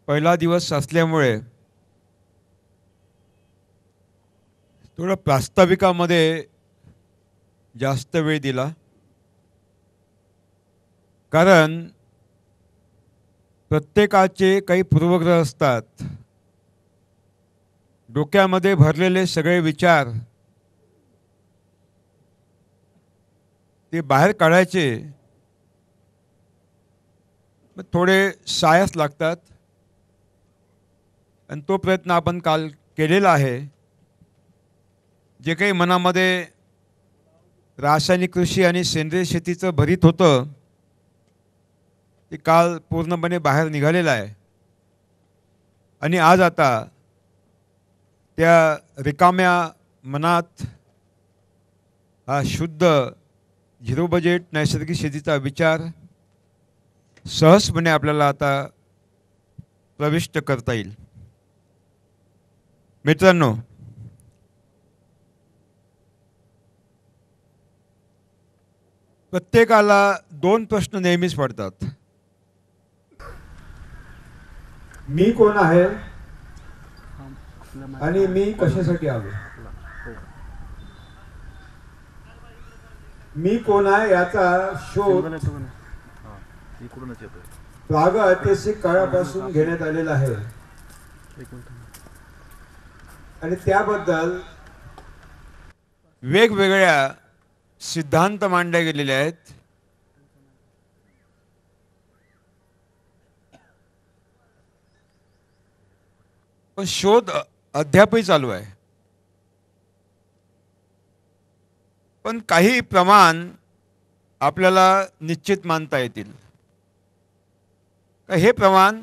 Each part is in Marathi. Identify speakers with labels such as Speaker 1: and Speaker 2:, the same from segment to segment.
Speaker 1: पहिला दिवस असल्यामुळे थोडं प्रास्ताविकामध्ये जास्त वेळ दिला, कारण प्रत्येकाचे काही पूर्वग्रह असतात. डोक्यामध्ये भरलेले सगळे विचार ते बाहेर काढायचे, मग थोडे सायस लागतात. आणि तो प्रयत्न आपण काल केलेला आहे. जे काही मनामध्ये रासायनिक कृषी आणि सेंद्रिय शेतीचं भरीत होतं, ते काल पूर्णपणे बाहेर निघालेलं आहे. आणि आज आता त्या रिकाम्या मनात हा शुद्ध झिरो बजेट नैसर्गिक शेतीचा विचार सहजपणे आपल्याला आता प्रविष्ट करता येईल. मित्रांनो, प्रत्येकाला दोन प्रश्न नेहमीच पडतात. मी कोण आहे आणि मी कशासाठी आलो. मी कोण आहे याचा शोध प्रागऐतिहासिक काळापासून घेण्यात आलेला आहे. आणि त्याबद्दल वेगवेगळ्या सिद्धांत मांडले गेलेले आहेत. पण शोध अद्यापही चालू आहे. पण काही प्रमाण आपल्याला निश्चित मानता येतील. हे प्रमाण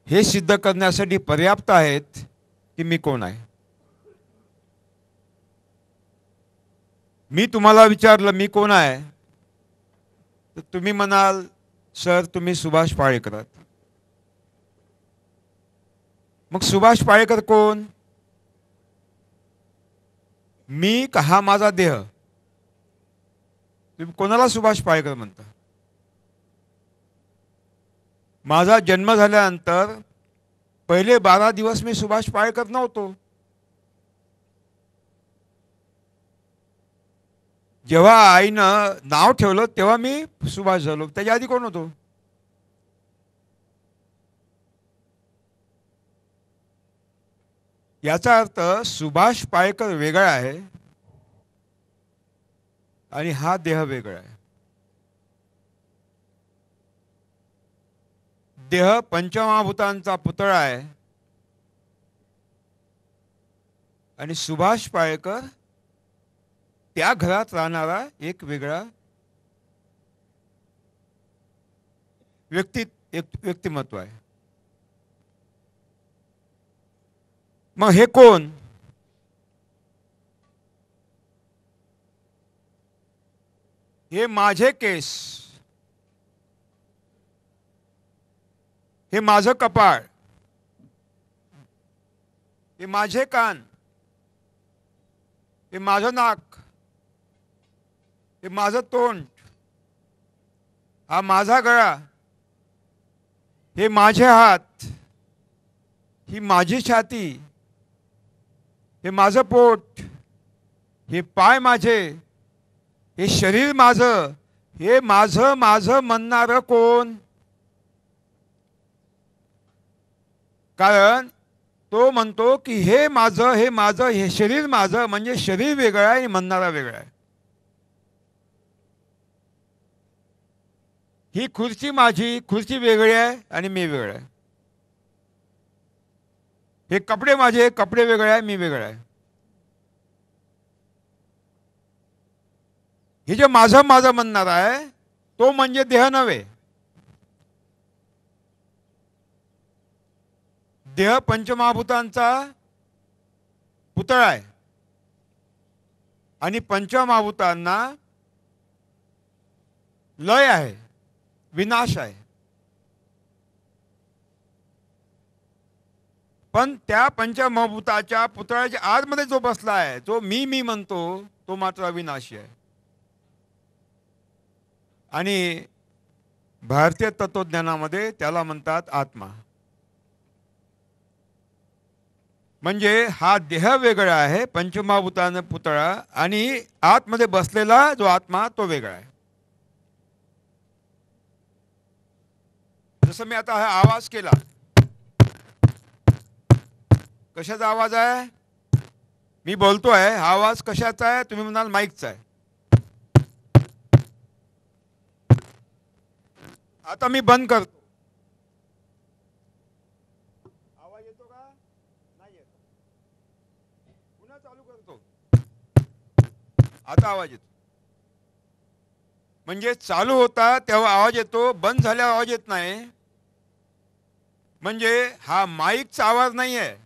Speaker 1: हे सिद्ध करण्यासाठी पर्याप्त आहेत की मी कोण आहे. मी तुम्हाला विचारलं मी कोण आहे, तर तुम्ही म्हणाल सर तुम्ही सुभाष पाळेकर आहात. मग सुभाष पाळेकर कोण? मी का हा माझा देह? तुम्ही कोणाला सुभाष पाळेकर म्हणता? माझा जन्म झाल्यानंतर पहिले 12 दिवस मी सुभाष पाळेकर नव्हतो. जेव्हा आईनं नाव ठेवलं तेव्हा मी सुभाष झालो. त्याच्या आधी कोण होतो? याचा अर्थ सुभाष पाळेकर वेगळा आहे आणि हा देह वेगळा आहे. देह पंचमहाभूतांचा पुतळा आहे आणि सुभाष पाळेकर त्या घरात राहणारा एक वेगळा व्यक्तिमत्व आहे. मग हे कोण? हे माझे केस, हे माझं कपाळ, हे माझे कान, हे माझं नाक, हे माझं तोंड, हा माझा गळा, हे माझे हात, ही माझी छाती, हे माझं पोट, हे पाय माझे, हे शरीर माझं, हे माझं माझं म्हणणारं कोण? कारण तो म्हणतो की हे माझं, हे माझं, हे शरीर माझं, म्हणजे शरीर वेगळं आहे आणि म्हणणारा वेगळा आहे. ही खुर्ची माझी, खुर्ची वेगळी आहे आणि मी वेगळा आहे. हे कपडे माझे, कपडे वेगळे आहे, मी वेगळा आहे. हे जे माझं माझं म्हणणार आहे तो म्हणजे देह नव्हे. देह पंचमहाभूतांचा पुतळा आहे आणि पंचमहाभूतांना लय आहे, विनाश आहे. पण त्या पंचमहाभूताच्या पुतळ्याच्या आतमध्ये जो बसला आहे, जो मी मी म्हणतो, तो मात्र अविनाशी आहे. आणि भारतीय तत्वज्ञानामध्ये त्याला म्हणतात आत्मा. म्हणजे हा देह वेगळा आहे, पंचमहाभूतानं पुतळा, आणि आतमध्ये बसलेला जो आत्मा तो वेगळा आहे. जसं मी आता हा आवाज केला, कशाचा आवाज आहे? मी बोलतोय, हा आवाज कशाचा आहे? तुम्ही म्हणाल माईकचा आहे. आता मी बंद करतो, आवाज येतो का? नाही येत. पुन्हा चालू करतो, आता आवाज येतो. म्हणजे चालू होता तेव्हा आवाज येतो, बंद झाल्यावर आवाज येत नाही. म्हणजे हा माईकचा आवाज नाही आहे.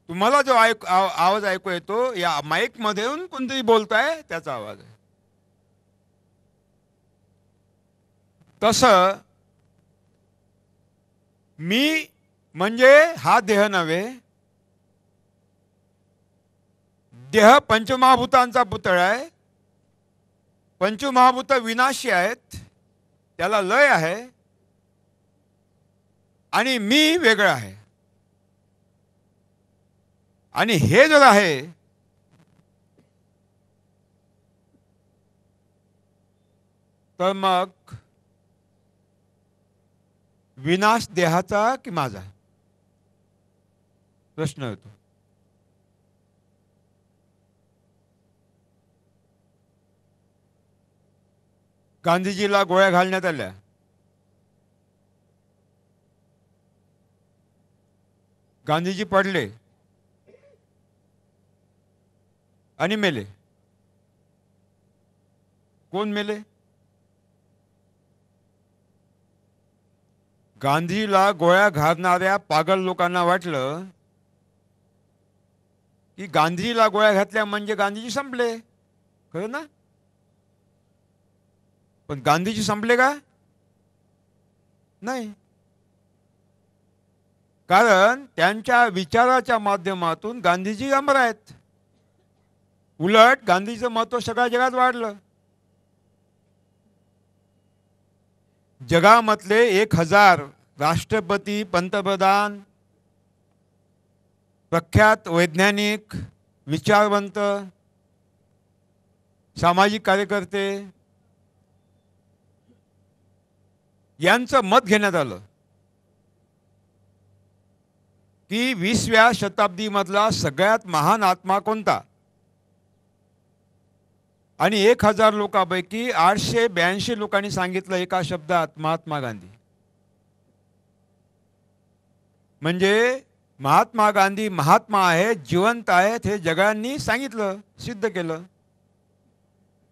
Speaker 1: तुम्हाला जो आवाज ऐकू येतो, या माईक मधून कोणतरी बोलताय त्याचा आवाज आहे. तसं मी म्हणजे हा देह नव्हे, देह पंचमहाभूतांचा पुतळा आहे. पंचमहाभूत विनाशी आहेत, त्याला लय आहे, आणि मी वेगळा आहे. आणि हे जर आहे, तर मग विनाश देहाचा की माझा, प्रश्न येतो. गांधीजीला गोळ्या घालण्यात आल्या. गांधीजी पडले आणि मेले. कोण मेले? गांधीला गोळ्या घालणाऱ्या पागल लोकांना वाटलं की गांधीला गोळ्या घातल्या म्हणजे गांधीजी संपले. खरं ना? पण गांधीजी संपले का? नाही. कारण त्यांच्या विचाराच्या माध्यमातून गांधीजी अमर आहेत. उलट गांधीचं महत्व सगळ्या जगात वाढलं. जगामधले 1000 राष्ट्रपती, पंतप्रधान, प्रख्यात वैज्ञानिक, विचारवंत, सामाजिक कार्यकर्ते यांचं मत घेण्यात आलं की 20व्या शताब्दीमधला सगळ्यात महान आत्मा कोणता? आणि 1000 लोकांपैकी 882 लोकांनी सांगितलं एका शब्दात, महात्मा गांधी. म्हणजे महात्मा गांधी महात्मा आहेत, जिवंत आहेत, हे जगांनी सांगितलं, सिद्ध केलं.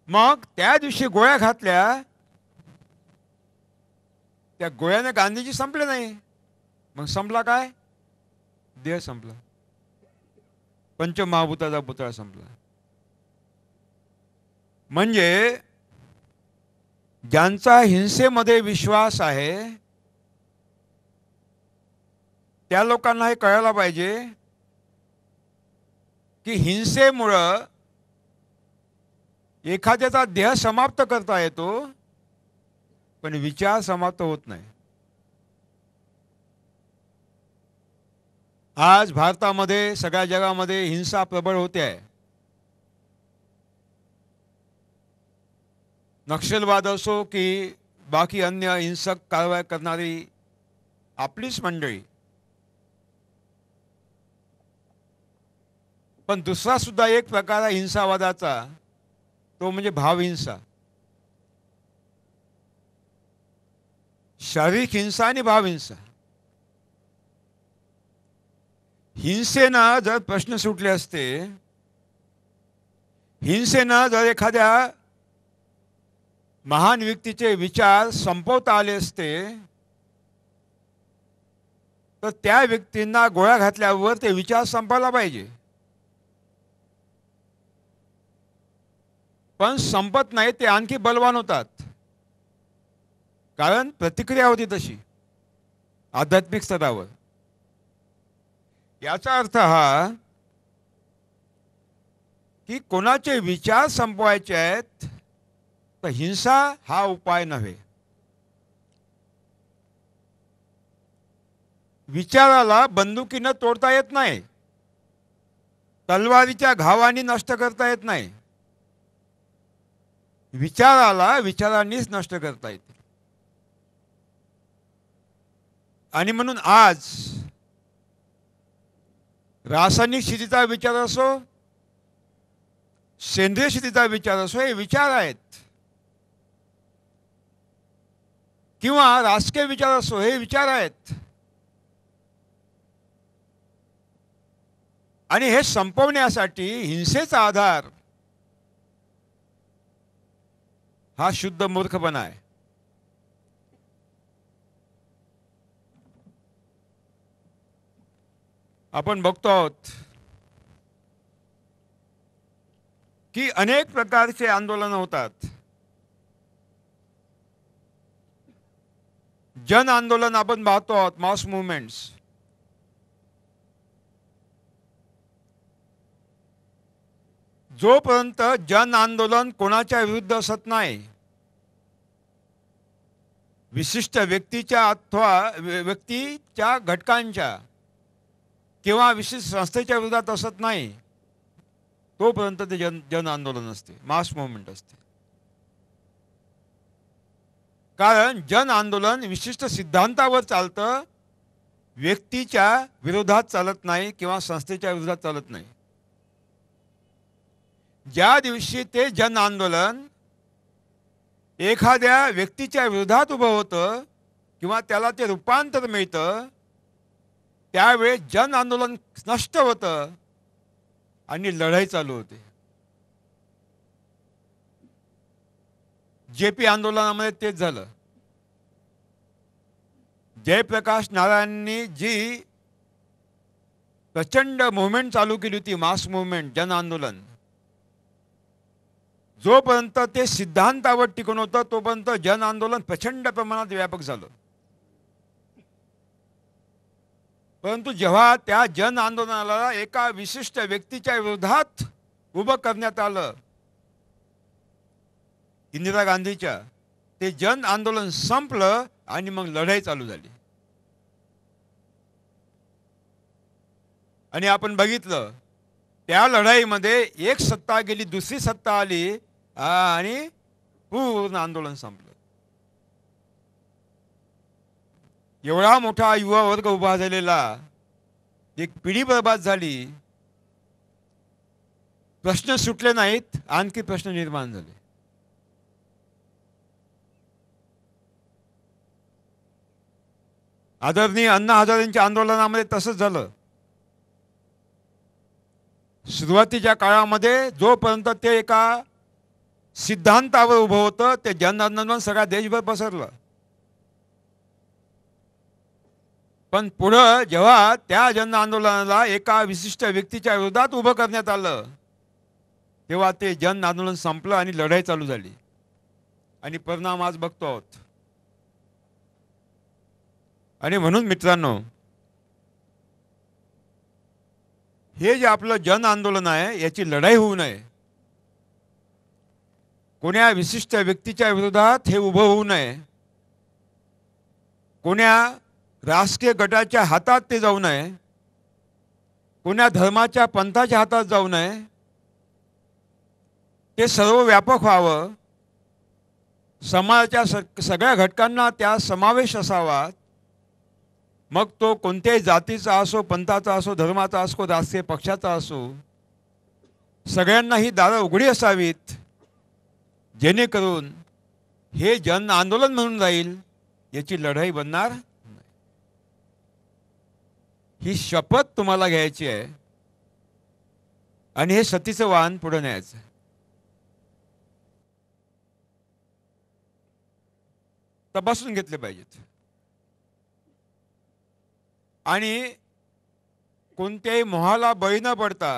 Speaker 1: मग त्या दिवशी गोळ्या घातल्या, त्या गोळ्याने गांधीजी संपले नाही. मग संपला काय? देह संपला, पंचमहाभूताचा पुतळा संपला. म्हणजे ज्यांचा हिंसेमध्ये विश्वास आहे त्या लोकांना हे कळायला पाहिजे की हिंसेमुळं एखाद्याचा देह समाप्त करता येतो, पण विचार समाप्त होत नाही. आज भारतामध्ये, सगळ्या जगामध्ये हिंसा प्रबळ होते आहे. नक्षलवाद असो की बाकी अन्य हिंसक कारवाई करणारी आपलीच मंडळी. पण दुसरा सुद्धा एक प्रकार आहे हिंसावादाचा, तो म्हणजे भावहिंसा. शारीरिक हिंसा आणि भावहिंसा. हिंसेनं जर प्रश्न सुटले असते, हिंसेनं जर एखाद्या महान व्यक्तीचे विचार संपवता आले असते, तर त्या व्यक्तींना गोळ्या घातल्यावर ते विचार संपायला पाहिजे. पण संपत नाही, ते आणखी बलवान होतात, कारण प्रतिक्रिया होती तशी. आध्यात्मिक स्तरावर. याचा अर्थ हा की कोणाचे विचार संपवायचे आहेत तर हिंसा हा उपाय नव्हे. विचाराला बंदुकीनं तोडता येत नाही, तलवारीच्या घावाने नष्ट करता येत नाही. विचाराला विचारांनीच नष्ट करता येते. आणि म्हणून आज रासायनिक शेतीचा विचार असो, सेंद्रिय शेतीचा विचार असो, हे विचार आहेत, किंवा राजकीय विचार असो, हे विचार आहेत. आणि हे संपवण्यासाठी हिंसेचा आधार हा शुद्ध मूर्खपणा आहे. आपण बघतो आहोत की अनेक प्रकारचे आंदोलन होतात. जन आंदोलन आपण पाहतो आहोत, मास मुवमेंट्स. जोपर्यंत जन आंदोलन कोणाच्या विरुद्ध असत नाही, विशिष्ट व्यक्तीच्या अथवा व्यक्तीच्या घटकांच्या किंवा विशिष्ट संस्थेच्या विरोधात असत नाही, तोपर्यंत ते जन आंदोलन असते, मास मुवमेंट असते. कारण जन आंदोलन विशिष्ट सिद्धांतावर चालतं, व्यक्तीच्या विरोधात चालत नाही किंवा संस्थेच्या विरोधात चालत नाही. ज्या दिवशी ते जन आंदोलन एखाद्या व्यक्तीच्या विरोधात उभं होतं किंवा त्याला ते रूपांतर मिळतं, त्यावेळी जन आंदोलन नष्ट होतं आणि लढाई चालू होते. JP आंदोलनामध्ये तेच झालं. जयप्रकाश नारायणांनी जी प्रचंड मुवमेंट चालू केली होती, मास मुवमेंट, जन आंदोलन, जोपर्यंत ते सिद्धांतावर टिकून होतं तोपर्यंत जन आंदोलन प्रचंड प्रमाणात व्यापक झालं. परंतु जेव्हा त्या जन आंदोलनाला एका विशिष्ट व्यक्तीच्या विरोधात उभं करण्यात आलं, इंदिरा गांधीच्या, ते जन आंदोलन संपलं आणि मग लढाई चालू झाली. आणि आपण बघितलं त्या लढाईमध्ये एक सत्ता गेली, दुसरी सत्ता आली आणि पूर्ण आंदोलन संपलं. एवढा मोठा युवा वर्ग उभा झालेला, एक पिढी बर्बाद झाली, प्रश्न सुटले नाहीत, आणखी प्रश्न निर्माण झाले. आदरणीय अण्णा हजारेंच्या आंदोलनामध्ये तसंच झालं. सुरुवातीच्या काळामध्ये जोपर्यंत ते एका सिद्धांतावर उभं होतं, ते जन आंदोलन सगळ्या देशभर पसरलं. पण पुढं जेव्हा त्या जन आंदोलनाला एका विशिष्ट व्यक्तीच्या विरोधात उभं करण्यात आलं, तेव्हा ते जन आंदोलन संपलं आणि लढाई चालू झाली. आणि परिणाम आज बघतो आहोत. आणि म्हणून मित्रांनो, हे जे आपलं जन आंदोलन आहे, याची लढाई होऊ नये, कोण्या विशिष्ट व्यक्तीच्या विरोधात हे उभं होऊ नये, कोण्या राजकीय गटाच्या हातात ते जाऊ नये, कोण्या धर्माच्या पंथाच्या हातात जाऊ नये. ते सर्व व्यापक व्हावं, समाजाच्या सगळ्या घटकांना त्या समावेश असावा. मग तो कोणत्याही जातीचा असो, पंथाचा असो, धर्माचा असो, राजकीय पक्षाचा असो, सगळ्यांना ही दारं उघडी असावीत, जेणेकरून हे जन आंदोलन म्हणून राहील, याची लढाई बनणार नाही. ही शपथ तुम्हाला घ्यायची आहे आणि हे सतीचं वाहन पुढे न्यायचं आहे. तपासून घेतले पाहिजेत आणि कोणत्याही मोहाला बळी न पडता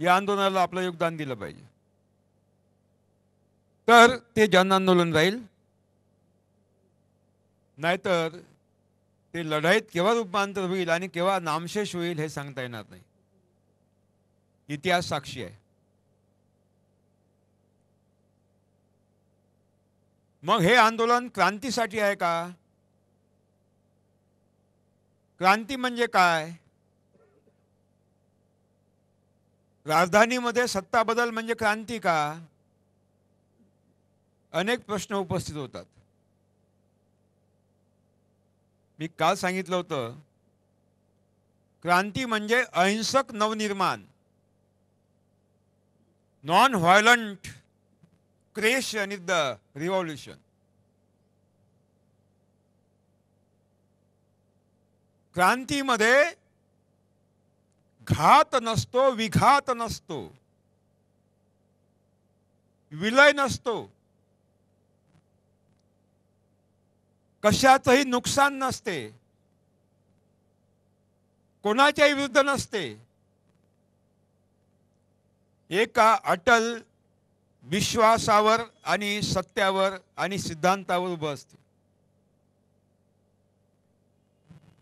Speaker 1: या आंदोलनाला आपलं योगदान दिलं पाहिजे. तर ते जन आंदोलन राहील, नाहीतर ते लढाईत केव्हा रूपांतर होईल आणि केव्हा नामशेष होईल हे सांगता येणार नाही. इतिहास साक्षी आहे. मग हे आंदोलन क्रांतीसाठी आहे का? क्रांती म्हणजे काय? राजधानीमध्ये सत्ता बदल म्हणजे क्रांती का? अनेक प्रश्न उपस्थित होतात. मी काल सांगितलं होतं, क्रांती म्हणजे अहिंसक नवनिर्माण, non violent creation is the revolution. क्रांतीमध्ये घात नसतो, विघात नसतो, विलय नसतो, कशाचंही नुकसान नसते, कोणाच्याही विरुद्ध नसते. एका अटल विश्वासावर आणि सत्यावर आणि सिद्धांतावर उभं असते.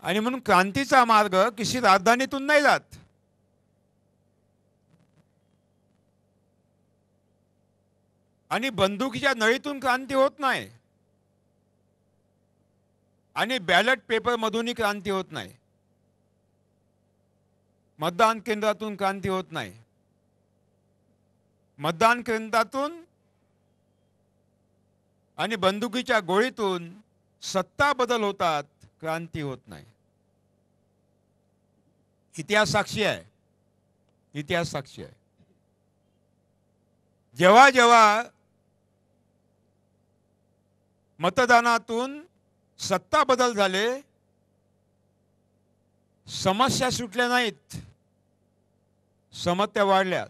Speaker 1: आणि म्हणून क्रांतीचा मार्ग किसी राजधानीतून नाही जात. आणि बंदुकीच्या नळीतून क्रांती होत नाही. आणि बॅलेट पेपरमधूनही क्रांती होत नाही. मतदान केंद्रातून क्रांती होत नाही. मतदान केंद्रातून आणि बंदुकीच्या गोळीतून सत्ता बदल होतात, क्रांती होत नाही. इतिहास साक्षी आहे. इतिहास साक्षी आहे. जेव्हा जेव्हा मतदानातून सत्ता बदल झाले, समस्या सुटल्या नाहीत, समस्या वाढल्यात.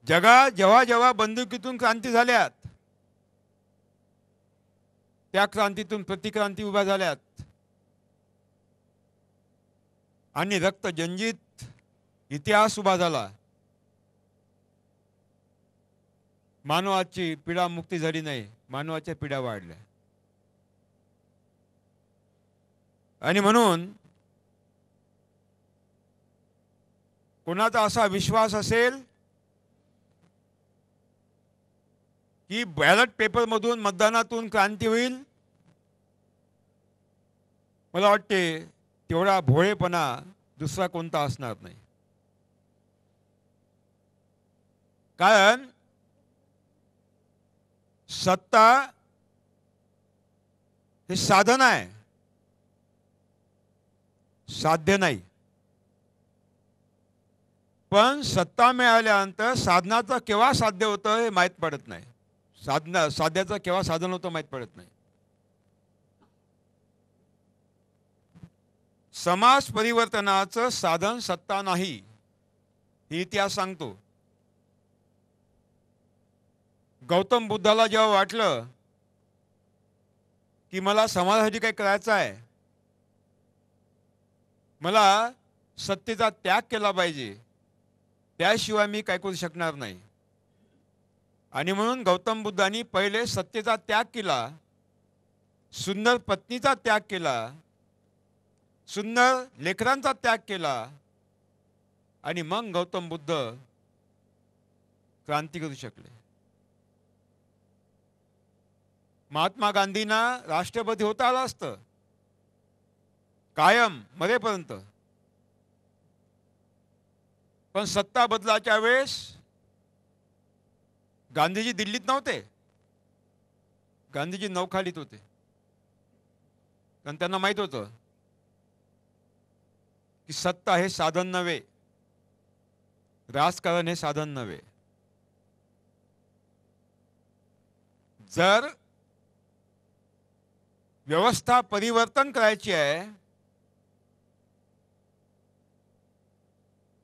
Speaker 1: जगात जेव्हा जेव्हा बंदुकीतून क्रांती झाल्यात, त्या क्रांतीतून प्रतिक्रांती उभ्या झाल्यात आणि रक्तजंजित इतिहास उभा झाला. मानवाची पीडा मुक्ती झाली नाही, मानवाच्या पीडा वाढल्या. आणि म्हणून कोणाचा असा विश्वास असेल की बॅलेट पेपरमधून मतदानातून क्रांती होईल, मला वाटते तेवढा भोळेपणा दुसरा कोणता असणार नाही. कारण सत्ता हे साधन आहे, साध्य नाही. पण सत्ता मिळाल्यानंतर साधनाचं केव्हा साध्य होतं हे माहीत पडत नाही. साध्याचं केव्हा साधन होतं माहीत पडत नाही. समाज परिवर्तनाचं साधन सत्ता नाही, ही इतिहास सांगतो. गौतम बुद्धाला जेव्हा वाटलं की मला समाजासाठी काही करायचं आहे, मला सत्तेचा त्याग केला पाहिजे, त्याशिवाय मी काय करू शकणार नाही. आणि म्हणून गौतम बुद्धांनी पहिले सत्तेचा त्याग केला, सुंदर पत्नीचा त्याग केला, सुंदर लेकरांचा त्याग केला आणि मग गौतम बुद्ध क्रांती करू शकले. महात्मा गांधींना राष्ट्रपती होता आलं असतं कायम मरेपर्यंत, पण सत्ता बदलाच्या वेळेस गांधीजी दिल्लीत नव्हते, गांधीजी नौखालीत होते. कारण त्यांना माहित होतं की सत्ता हे साधन नव्हे, राजकारण हे साधन नव्हे. जर व्यवस्था परिवर्तन करायची आहे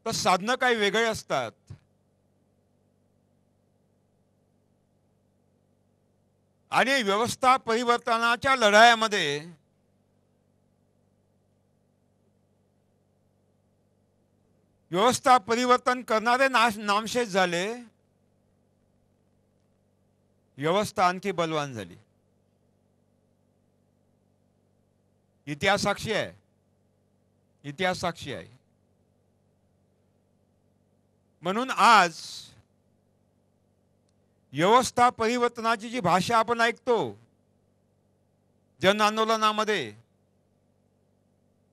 Speaker 1: तर साधनं काही वेगळे असतात. आणि व्यवस्था परिवर्तनाच्या लढाईमध्ये व्यवस्था परिवर्तन करणारे नामशेष झाले, व्यवस्था आणखी बलवान झाली. इतिहास साक्षी आहे, इतिहास साक्षी आहे. म्हणून आज व्यवस्था परिवर्तनाची जी भाषा आपण ऐकतो जन आंदोलनामध्ये,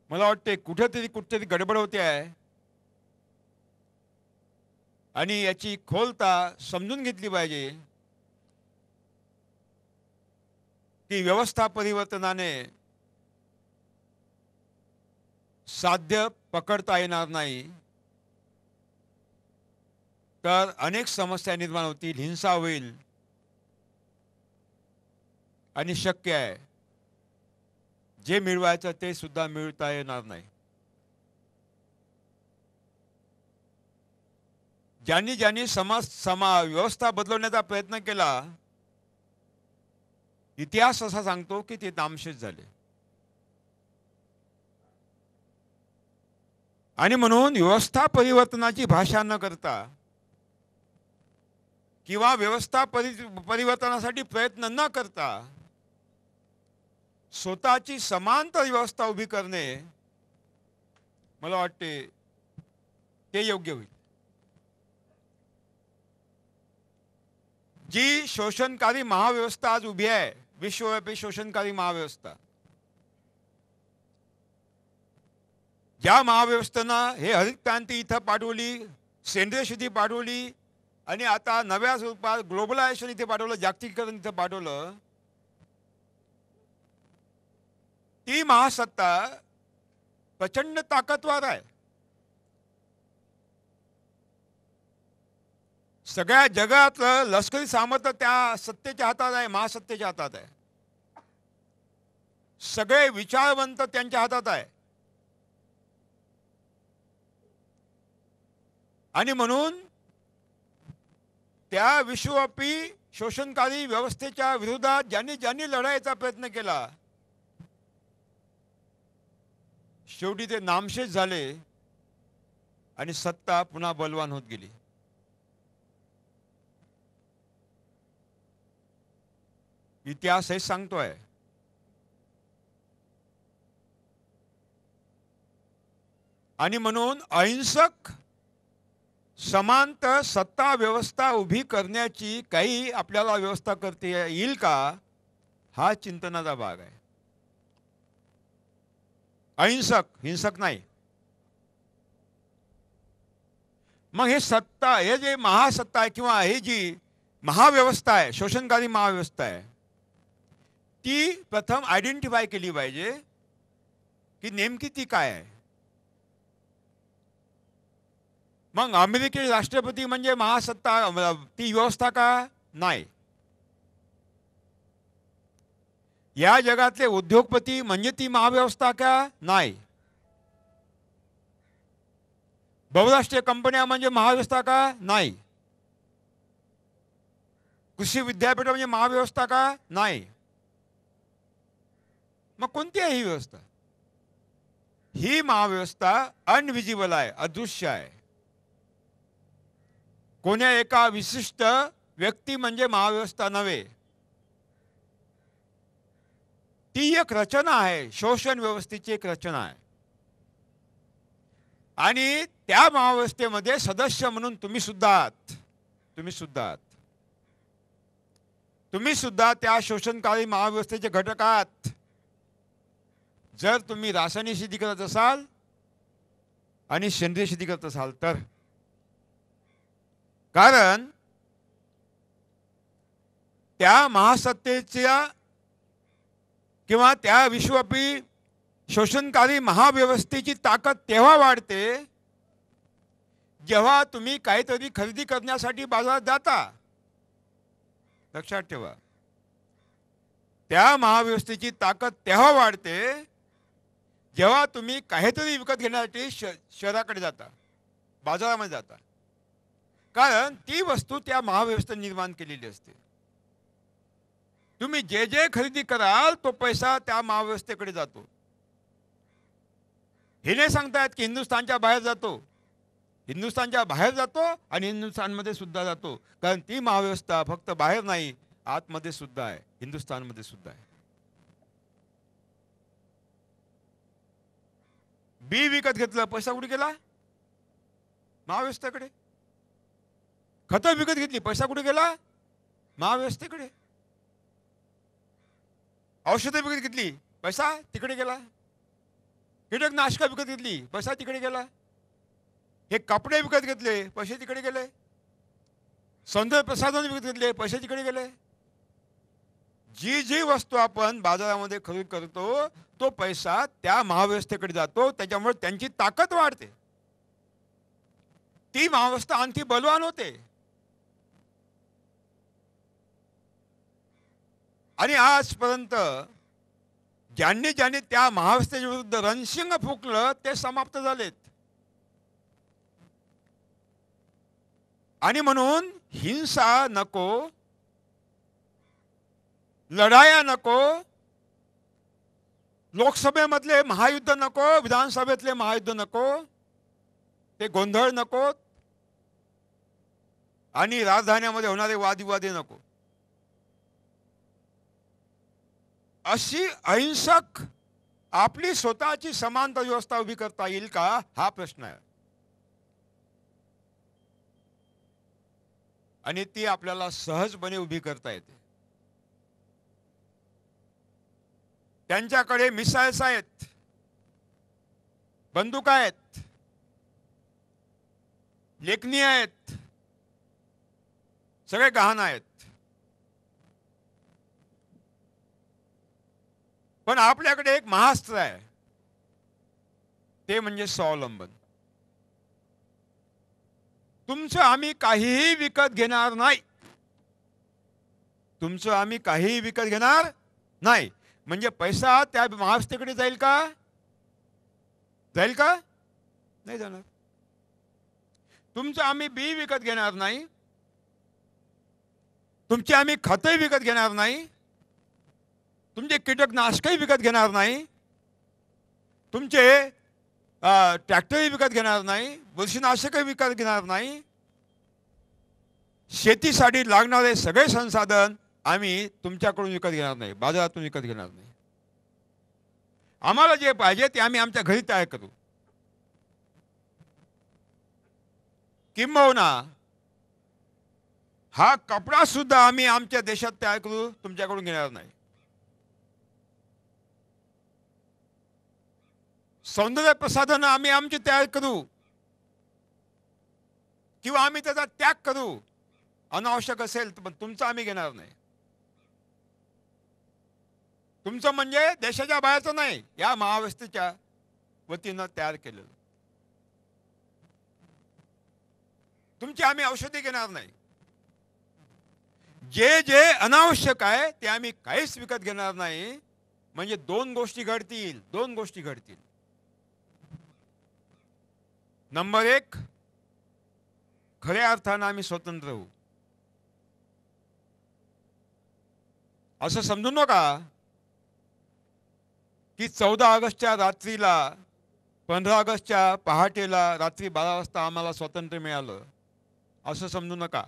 Speaker 1: मला वाटते कुठेतरी गडबड होते आहे आणि याची खोलता समजून घेतली पाहिजे की व्यवस्था परिवर्तनाने साध्य पकडता येणार नाही, तर अनेक समस्या निर्माण होतील, हिंसा होईल आणि शक्य आहे जे मिळवायचं ते सुद्धा मिळता येणार नाही. ज्यांनी ज्यांनी व्यवस्था बदलवण्याचा प्रयत्न केला, इतिहास असा सांगतो की ते नामशेष झाले. आणि म्हणून व्यवस्था परिवर्तनाची भाषा न करता किंवा व्यवस्था परिवर्तनासाठी प्रयत्न न करता स्वतःची समांतर व्यवस्था उभी करणे, मला वाटते ते योग्य होईल. जी शोषणकारी महाव्यवस्था आज उभी आहे, विश्वव्यापी शोषणकारी महाव्यवस्था, ज्या महाव्यवस्थेनं हे हरित क्रांती इथं पाठवली, सेंद्रिय शेती पाठवली आणि आता नव्या स्वरूपात ग्लोबलायझेशन इथे पाठवलं, जागतिकीकरण इथं पाठवलं, ती महासत्ता प्रचंड ताकदवार आहे. सगळ्या जगातलं लष्करी सामर्थ्य त्या सत्तेच्या हातात आहे, महासत्तेच्या हातात आहे. सगळे विचारवंत त्यांच्या हातात आहे. आणि म्हणून त्या विश्वव्यापी शोषणकारी व्यवस्थेच्या विरोधात ज्यांनी ज्यांनी लढायचा प्रयत्न केला, शेवटी ते नामशेष झाले आणि सत्ता पुन्हा बलवान होत गेली. इतिहास हे सांगतोय. आणि म्हणून अहिंसक समांतर सत्ता व्यवस्था उभी करण्याची काही आपल्याला व्यवस्था करता येईल का, हा चिंतनाचा भाग आहे. अहिंसक, हिंसक नाही. मग हे सत्ता, हे जे महासत्ता आहे किंवा ही जी महाव्यवस्था आहे, शोषणकारी महाव्यवस्था आहे, ती प्रथम आयडेंटिफाय केली पाहिजे की नेमकी ती काय आहे. मग अमेरिकेचे राष्ट्रपती म्हणजे महासत्ता, ती व्यवस्था का नाही. या जगातले उद्योगपती म्हणजे ती महाव्यवस्था का नाही. बहुराष्ट्रीय कंपन्या म्हणजे महाव्यवस्था का नाही. कृषी विद्यापीठ म्हणजे महाव्यवस्था का नाही. मग कोणती आहे ही व्यवस्था. ही महाव्यवस्था अनविजिबल आहे, अदृश्य आहे. कोण्या एका विशिष्ट व्यक्ती म्हणजे महाव्यवस्था नव्हे, ती एक रचना आहे, शोषण व्यवस्थेची एक रचना आहे. आणि त्या महाव्यवस्थेमध्ये सदस्य म्हणून तुम्ही सुद्धा आहात. तुम्ही सुद्धा त्या शोषणकारी महाव्यवस्थेचे घटक आहात. जर तुम्ही रासायनिक शेती करत असाल आणि सेंद्रिय शेती करत असाल तर. कारण त्या महासत्तेच्या किंवा त्या विश्वव्यापी शोषणकारी महाव्यवस्थेची ताकद तेव्हा वाढते जेव्हा तुम्ही काहीतरी खरेदी करण्यासाठी बाजारात जाता. लक्षात ठेवा, त्या महाव्यवस्थेची ताकद तेव्हा वाढते जेव्हा तुम्ही काहीतरी विकत घेण्यासाठी शहराकडे जाता, बाजारामध्ये जाता. कारण ती वस्तू त्या महाव्यवस्थेने निर्माण केलेली असते. तुम्ही जे जे खरेदी कराल तो पैसा त्या महाव्यवस्थेकडे जातो. हे नाही सांगतायत की हिंदुस्थानच्या बाहेर जातो. हिंदुस्थानच्या बाहेर जातो आणि हिंदुस्थानमध्ये सुद्धा जातो. कारण ती महाव्यवस्था फक्त बाहेर नाही, आतमध्ये सुद्धा आहे, हिंदुस्थानमध्ये सुद्धा आहे. बी विकत घेतलं, पैसा कुठे गेला? महाव्यवस्थेकडे. खतं विकत घेतली, पैसा कुठे गेला? महाव्यवस्थेकडे. औषधं विकत घेतली, पैसा तिकडे गेला. कीटकनाशकं विकत घेतली, पैसा तिकडे गेला. हे कपडे विकत घेतले, पैसे तिकडे गेले. सौंदर्य प्रसाधन विकत घेतले, पैसे तिकडे गेले. जी जी वस्तू आपण बाजारामध्ये खरेदी करतो तो पैसा त्या महाव्यवस्थेकडे जातो. त्याच्यामुळे त्यांची ताकद वाढते, ती महाव्यवस्था आणखी बलवान होते. आणि आजपर्यंत ज्यांनी ज्यांनी त्या महाव्यवस्थेच्या विरुद्ध रणशिंग फुकलं ते समाप्त झालेत. आणि म्हणून हिंसा नको, लढाया नको, लोकसभेमधले महायुद्ध नको, विधानसभेतले महायुद्ध नको, ते गोंधळ नको, आणि राजधान्यामध्ये होणारे वादविवादे नको. अशी अहिंसक आपली स्वतःची समांतर व्यवस्था उभी करता येईल का, हा प्रश्न आहे. आणि ती आपल्याला सहजपणे उभी करता येते. त्यांच्याकडे मिसाइल्स आहेत, बंदूक आहेत, लेखणी आहेत, सगळे गहाण आहेत. पण आपल्याकडे एक महास्त्र आहे, ते म्हणजे स्वावलंबन. तुमचं आम्ही काहीही विकत घेणार नाही, तुमचं आम्ही काहीही विकत घेणार नाही. म्हणजे पैसा त्या महाव्यवस्थेकडे जाईल का? जाईल का? नाही जाणार. तुमचं आम्ही बी विकत घेणार नाही, तुमची आम्ही खते विकत घेणार नाही, तुमचे कीटकनाशकही विकत घेणार नाही, तुमचे ट्रॅक्टरही विकत घेणार नाही, बुरशीनाशकही विकत घेणार नाही. शेतीसाठी लागणारे सगळे संसाधन आम्ही तुमच्याकडून विकत घेणार नाही, बाजारातून विकत घेणार नाही. आम्हाला जे पाहिजे ते आम्ही आमच्या घरी तयार करू. किंबहुना हा कपडा सुद्धा आम्ही आमच्या देशात तयार करू, तुमच्याकडून घेणार नाही. सौंदर्य प्रसाधन आम्ही आमची तयार करू किंवा आम्ही त्याचा त्याग करू, अनावश्यक असेल तर, पण तुमचं आम्ही घेणार नाही. तुमचं म्हणजे देशाच्या बाहेरचं नाही, या महाव्यवस्थेच्या वतीनं तयार केलेलं. तुमची आम्ही औषधी घेणार नाही. जे जे अनावश्यक आहे ते आम्ही काहीच विकत घेणार नाही. म्हणजे दोन गोष्टी घडतील, दोन गोष्टी घडतील. नंबर एक, खऱ्या अर्थानं आम्ही स्वतंत्र होऊ. असं समजू नका की 14 ऑगस्टच्या रात्रीला, 15 ऑगस्टच्या पहाटेला, रात्री 12 वाजता आम्हाला स्वातंत्र्य मिळालं, असं समजू नका.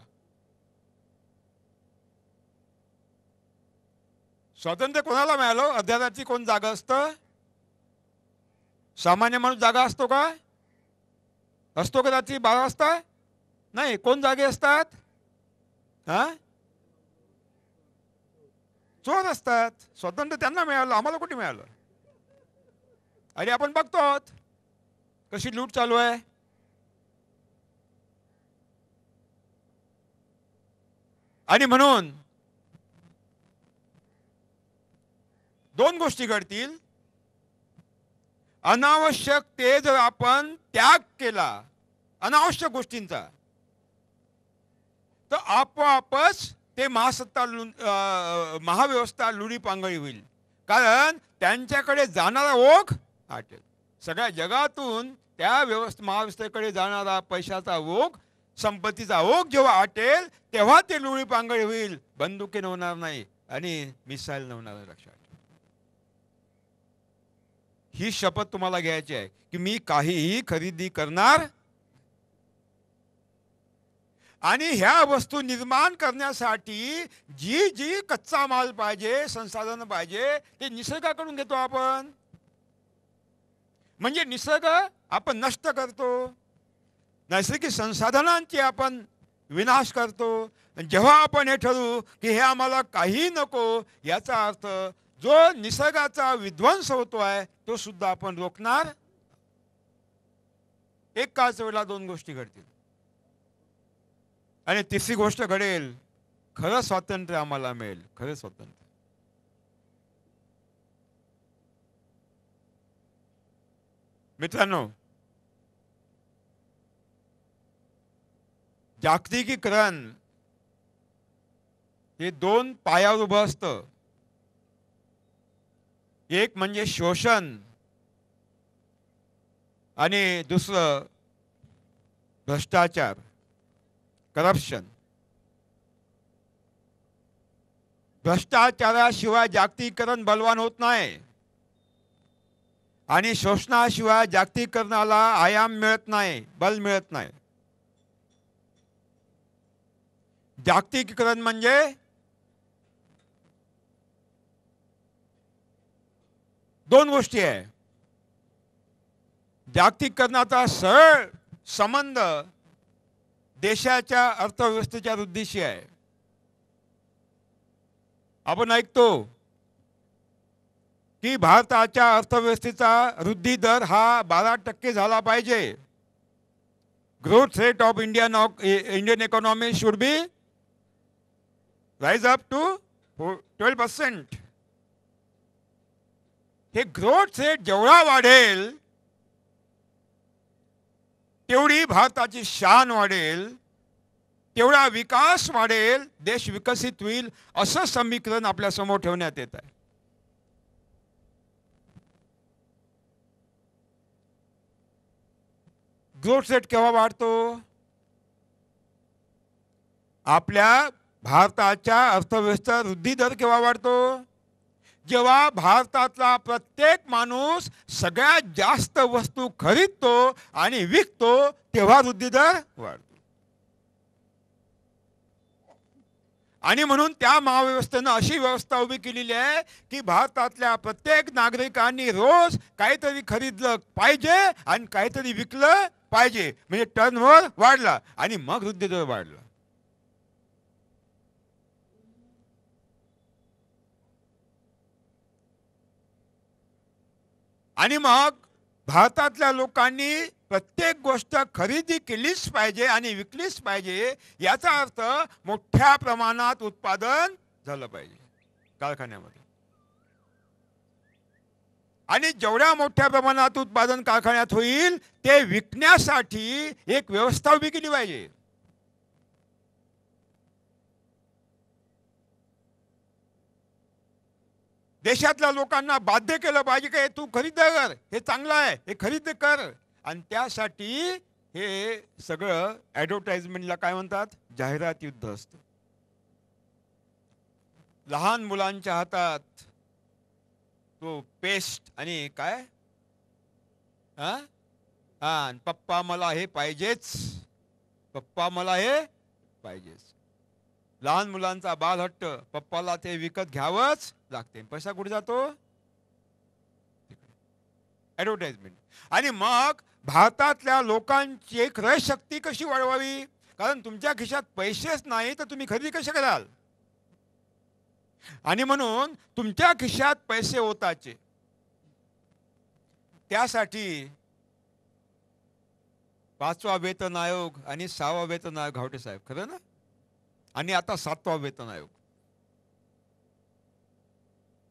Speaker 1: स्वातंत्र्य कोणाला मिळालं? अर्ध्या रात्री कोण जागा असतं? सामान्य माणूस जागा असतो का? असतो का रात्री 12 वाजता? नाही. कोण जागे असतात? हा, चोर असतात. स्वातंत्र्य त्यांना मिळालं, आम्हाला कुठे मिळालं? आणि आपण बघतो कशी लूट चालू आहे. आणि म्हणून दोन गोष्टी घडतील. अनावश्यक ते जर आपण त्याग केला अनावश्यक गोष्टींचा, तर आपोआपच ते महाव्यवस्था लुडी पांगळी होईल. कारण त्यांच्याकडे जाणारा ओघ आटेल. सगळ्या जगातून त्या महाव्यवस्थेकडे जाणारा पैशाचा ओघ, संपत्तीचा ओघ जेव्हा आटेल तेव्हा ते लुडी पांगळी होईल. बंदुकीने होणार नाही आणि मिसाईल होणार नाही. लक्षात, ही शपथ तुम्हाला घ्यायची आहे की मी काहीही खरेदी करणार. आणि ह्या वस्तू निर्माण करण्यासाठी जी जी कच्चा माल पाहिजे, संसाधन पाहिजे, ते निसर्गाकडून घेतो आपण. म्हणजे निसर्ग आपण नष्ट करतो, नैसर्गिक संसाधनांची आपण विनाश करतो. जेव्हा आपण हे ठरवू की हे आम्हाला काही नको, याचा अर्थ जो निसर्गाचा विध्वंस होतोय तो सुद्धा आपण रोखणार. एकाच वेळेला दोन गोष्टी घडतील. आणि तिसरी गोष्ट घडेल, खरं स्वातंत्र्य आम्हाला मिळेल, खरं स्वातंत्र्य. मित्रांनो, जागतिकीकरण हे दोन पायावर उभं असतं. एक म्हणजे शोषण आणि दुसरं भ्रष्टाचार, करप्शन. भ्रष्टाचाराशिवाय जागतिकीकरण बलवान होत नाही आणि शोषणाशिवाय जागतिकीकरणाला आयाम मिळत नाही, बल मिळत नाही. जागतिकीकरण म्हणजे दोन गोष्टी आहे. जागतिकीकरणाचा सरळ संबंध देशाच्या अर्थव्यवस्थेच्या वृद्धीशी आहे. आपण ऐकतो की भारताच्या अर्थव्यवस्थेचा वृद्धी दर हा 12% झाला पाहिजे. Growth rate of Indian economy should be rise up to 12%. हे ग्रोथ रेट जेवढा वाढेल तेवढी भारताची शान वाढेल, तेवढा विकास वाढेल, देश विकसित होईल, असं समीकरण आपल्या समोर ठेवण्यात येत आहे. ग्रोथ रेट केव्हा वाढतो? आपल्या भारताच्या अर्थव्यवस्थेचा वृद्धी दर केव्हा वाढतो? जेव्हा भारतातला प्रत्येक माणूस सगळ्यात जास्त वस्तू खरीदतो आणि विकतो, तेव्हा वृद्धी दर वाढतो. आणि म्हणून त्या महाव्यवस्थेनं अशी व्यवस्था उभी केलेली आहे की भारतातल्या प्रत्येक नागरिकांनी रोज काहीतरी खरीदलं पाहिजे आणि काहीतरी विकलं पाहिजे, म्हणजे टर्नओव्हर वाढला आणि मग वृद्धी दर वाढला. आणि मग भारतातल्या लोकांनी प्रत्येक गोष्ट खरेदी केलीच पाहिजे आणि विकलीच पाहिजे, याचा अर्थ मोठ्या प्रमाणात उत्पादन झालं पाहिजे कारखान्यामध्ये. आणि जेवढ्या मोठ्या प्रमाणात उत्पादन कारखान्यात होईल ते विकण्यासाठी एक व्यवस्था उभी केली पाहिजे. देशातल्या लोकांना बाध्य केलं पाहिजे की तू खरेदी कर, हे चांगलं आहे, हे खरेदी कर. आणि त्यासाठी हे सगळं ॲडव्हर्टाइजमेंटला काय म्हणतात, जाहिरात युद्ध असतं. लहान मुलांच्या हातात तो पेस्ट आणि काय पप्पा मला हे पाहिजेच, पप्पा मला हे पाहिजेच. लहान मुलांचा बालहट्ट, पप्पाला ते विकत घ्यावंच लागते. पैसा कुठे जातो? ॲडव्हर्टाइजमेंट. आणि मग भारतातल्या लोकांची क्रयशक्ती कशी वाढवावी? कारण तुमच्या खिशात पैसेच नाही तर तुम्ही खरेदी कशी कराल? आणि म्हणून तुमच्या खिशात पैसे होताचे, त्यासाठी 5वा वेतन आयोग आणि 6वा वेतन आयोग, घावटे साहेब खरं ना, आणि आता 7वा वेतन आयोग.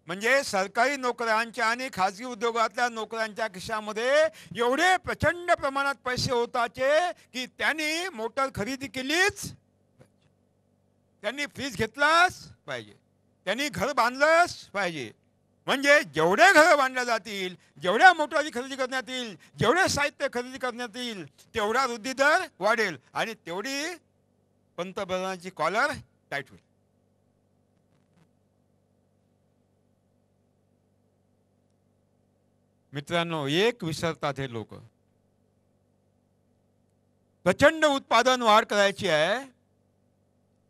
Speaker 1: म्हणजे सरकारी नोकऱ्यांच्या आणि खाजगी उद्योगातल्या नोकऱ्यांच्या खिशामध्ये एवढे प्रचंड प्रमाणात पैसे होताचे की त्यांनी मोटर खरेदी केलीच, त्यांनी फ्रीज घेतलाच पाहिजे, त्यांनी घर बांधलंच पाहिजे. म्हणजे जेवढे घरं बांधल्या जातील, जेवढ्या मोटारी खरेदी करण्यात येईल, जेवढे साहित्य खरेदी करण्यात येईल, तेवढा वृद्धी दर वाढेल आणि तेवढी पंतप्रधानांची कॉलर टाईट होईल. मित्रांनो, एक विसरतात हे लोक, प्रचंड उत्पादन वाढ करायची आहे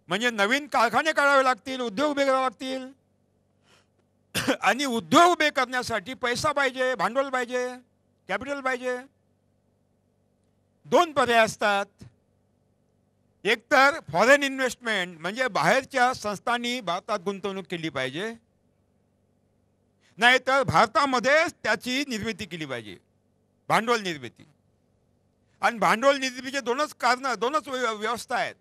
Speaker 1: म्हणजे नवीन कारखाने काढावे लागतील, उद्योग उभे करावे लागतील आणि उद्योग उभे करण्यासाठी पैसा पाहिजे, भांडवल पाहिजे, कॅपिटल पाहिजे. दोन पर्याय असतात. एक तर फॉरेन इन्व्हेस्टमेंट म्हणजे बाहेरच्या संस्थांनी भारतात गुंतवणूक केली पाहिजे, नाहीतर भारतामध्येच त्याची निर्मिती केली पाहिजे, भांडवल निर्मिती. आणि भांडवल निर्मितीचे दोनच कारण, दोनच व्यवस्था आहेत.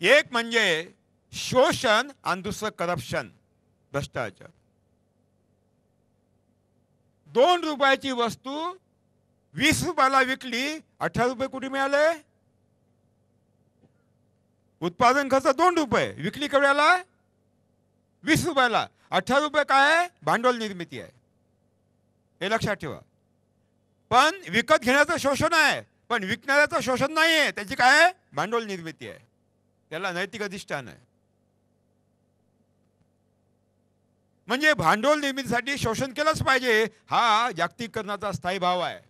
Speaker 1: एक म्हणजे शोषण आणि दुसरं करप्शन, भ्रष्टाचार. 2 रुपयाची वस्तू 20 रुपयाला विकली, 18 रुपये कुठे मिळाले? उत्पादन खर्च 2 रुपये, विकली केवढ्याला? 20 रुपयाला. 18 रुपये काय आहे? भांडवल निर्मिती आहे. हे लक्षात ठेवा. पण विकत घेण्याचं शोषण आहे, पण विकणाऱ्याचं शोषण नाही आहे. त्याची काय आहे? भांडवल निर्मिती आहे. त्याला नैतिक अधिष्ठान आहे. म्हणजे भांडवल निर्मितीसाठी शोषण केलंच पाहिजे, हा जागतिकीकरणाचा स्थायी भाव आहे.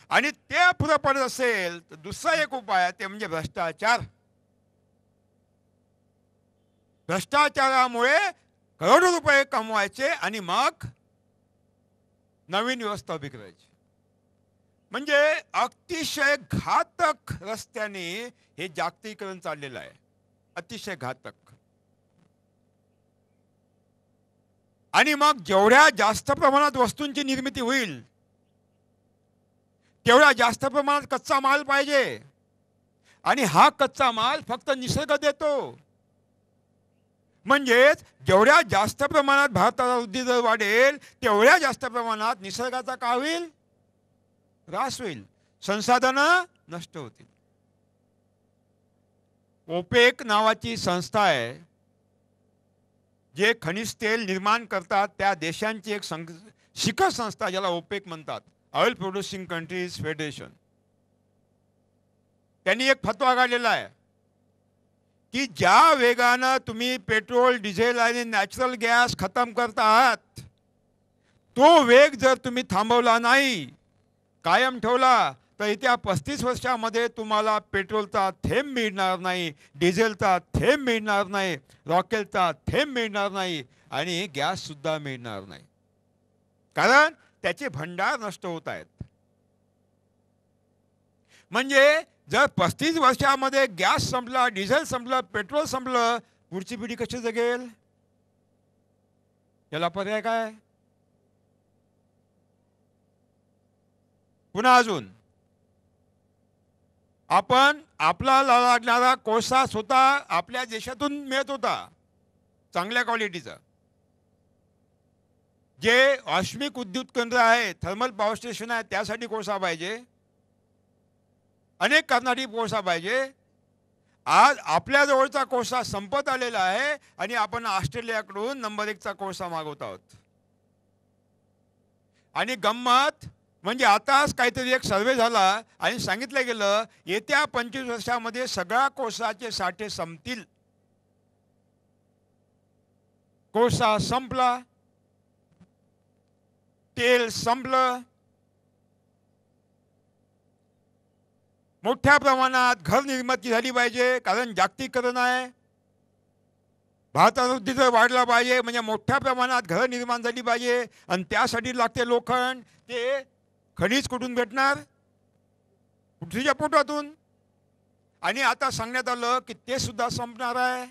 Speaker 1: आणि ते पुढे पडत असेल तर दुसरा एक उपाय आहे, ते म्हणजे भ्रष्टाचार. भ्रष्टाचारामुळे करोडो रुपये कमवायचे आणि मग नवीन व्यवस्था उभी करायची. म्हणजे अतिशय घातक रस्त्याने हे जागतिकीकरण चाललेलं आहे, अतिशय घातक. आणि मग जेवढ्या जास्त प्रमाणात वस्तूंची निर्मिती होईल तेवढा जास्त प्रमाणात कच्चा माल पाहिजे, आणि हा कच्चा माल फक्त निसर्ग देतो. म्हणजेच जेवढ्या जास्त प्रमाणात भारताचा वृद्धी दर वाढेल तेवढ्या जास्त प्रमाणात निसर्गाचा काय होईल? ऱ्हास होईल, संसाधनं नष्ट होतील. ओपेक नावाची संस्था आहे, जे खनिज तेल निर्माण करतात त्या देशांची एक शिखर संस्था, ज्याला ओपेक म्हणतात, ऑइल प्रोड्युसिंग कंट्रीज फेडरेशन. त्यांनी एक फतवा काढलेला आहे की ज्या वेगानं तुम्ही पेट्रोल, डिझेल आणि नॅचरल गॅस खतम करत आहात, तो वेग जर तुम्ही थांबवला नाही, कायम ठेवला, तर येत्या 35 वर्षामध्ये तुम्हाला पेट्रोलचा थेंब मिळणार नाही, डिझेलचा थेंब मिळणार नाही, रॉकेलचा थेंब मिळणार नाही, आणि गॅस सुद्धा मिळणार नाही. कारण त्याचे भंडार नष्ट होत आहेत. म्हणजे जर 35 वर्षामध्ये गॅस संपला, डिझेल संपलं, पेट्रोल संपलं, पुढची पिढी कशी जगेल? याला पर्याय काय? पुन्हा अजून आपण आपल्याला लागणारा कोळसा स्वतः आपल्या देशातून मिळत होता, चांगल्या क्वालिटीचा. जे औष्णिक विद्युत केंद्र आहे, थर्मल पॉवर स्टेशन आहे, त्यासाठी कोळसा पाहिजे, अनेक कारणासाठी कोळसा पाहिजे. आज आपल्या जवळचा कोळसा संपत आलेला आहे आणि आपण ऑस्ट्रेलियाकडून नंबर 1चा कोळसा मागवत आहोत. आणि गंमत म्हणजे आताच काहीतरी एक सर्वे झाला आणि सांगितलं गेलं येत्या 25 वर्षामध्ये सगळा कोळसाचे साठे संपतील. कोळसा संपला, तेल संपलं, मोठ्या प्रमाणात घर निर्मिती झाली पाहिजे, कारण जागतिकीकरण आहे. भारताचा वृद्धी दर वाढला पाहिजे, म्हणजे मोठ्या प्रमाणात घरं निर्माण झाली पाहिजे, आणि त्यासाठी लागते लोखंड. ते खनिज कुठून भेटणार? पृथ्वीच्या पोटातून. आणि आता सांगण्यात आलं की ते सुद्धा संपणार आहे.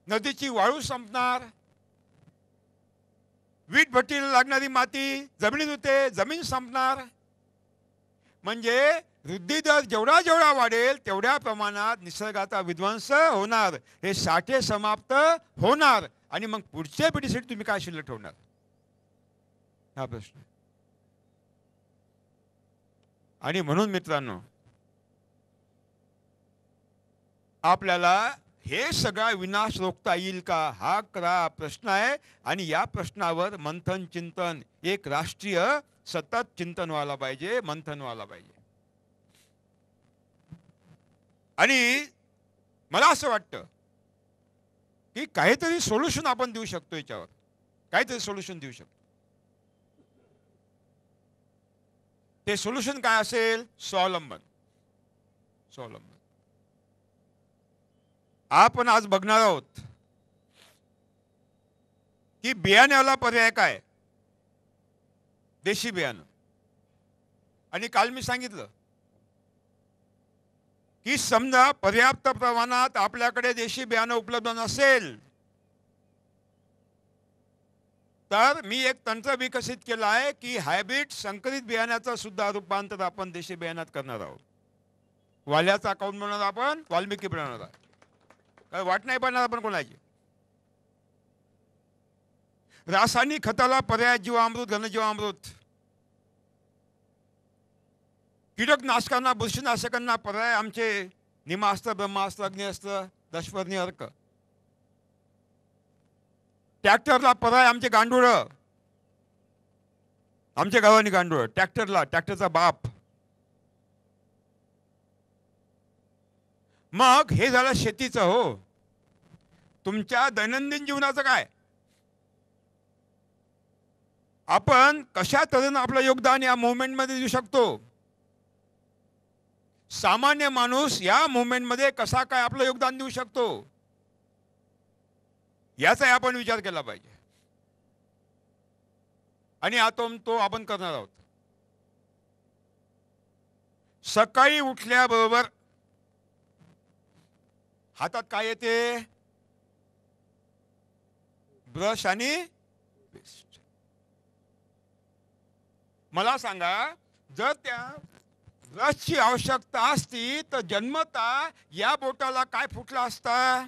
Speaker 1: नदीची वाळू संपणार, वीट भट्टीला लागणारी माती जमिनीत होते, जमीन संपणार. म्हणजे वृद्धी दर जेवढा जेवढा वाढेल तेवढ्या प्रमाणात निसर्गाचा विध्वंस होणार, हे साठे समाप्त होणार, आणि मग पुढच्या पिढीसाठी तुम्ही काय शिल्लक ठेवणार? हा प्रश्न. आणि म्हणून मित्रांनो, आपल्याला हे सगळा विनाश रोखता येईल का, हा खरा प्रश्न आहे. आणि या प्रश्नावर मंथन, चिंतन, एक राष्ट्रीय सतत चिंतन व्हायला पाहिजे, मंथन व्हायला पाहिजे. आणि मला असं वाटतं की काहीतरी सोल्युशन आपण देऊ शकतो, याच्यावर काहीतरी सोल्युशन देऊ शकतो. ते सोल्युशन काय असेल? स्वावलंबन. स्वावलंबन. आपण आज बघणार आहोत की बियाण्याला पर्याय काय. देशी बियाणं. आणि काल मी सांगितलं की समजा पर्याप्त प्रमाणात आपल्याकडे देशी बियाणं उपलब्ध नसेल तर मी एक तंत्र विकसित केलं आहे की हायब्रिड संकरित बियाण्याचं सुद्धा रूपांतर आपण देशी बियाण्यात करणार आहोत. वाल्याचा अकाउंट बनवणार आपण, वाल्मिकी बनवणार आहे. काय वाट नाही पाहणार आपण कोणाची. रासायनिक खताला पर्याय जीवामृत, घनजीवामृत. कीटकनाशकांना, बुरशीनाशकांना पर्याय आमचे निमास्त्र, ब्रह्मास्त्र, अग्निअस्त्र, दशपर्णी अर्क. ट्रॅक्टरला पर्याय आमचे गांडूळं, आमच्या गावानी गांडूळ. ट्रॅक्टरला, ट्रॅक्टरचा बाप. मग हे झालं शेतीचं. हो, तुमच्या दैनंदिन जीवनाचं काय? आपण कशा तऱ्हेनं आपलं योगदान या मुवमेंटमध्ये देऊ शकतो? सामान्य माणूस या मुवमेंटमध्ये कसा काय आपलं योगदान देऊ शकतो याचा आपण विचार केला पाहिजे. आणि आता तो आपण करणार आहोत. सकाळी उठल्याबरोबर हातात काय येते? ब्रश आणि पेस्ट. मला सांगा, जर त्या ब्रशची आवश्यकता असती तर जन्मता या बोटाला काय फुटला असता?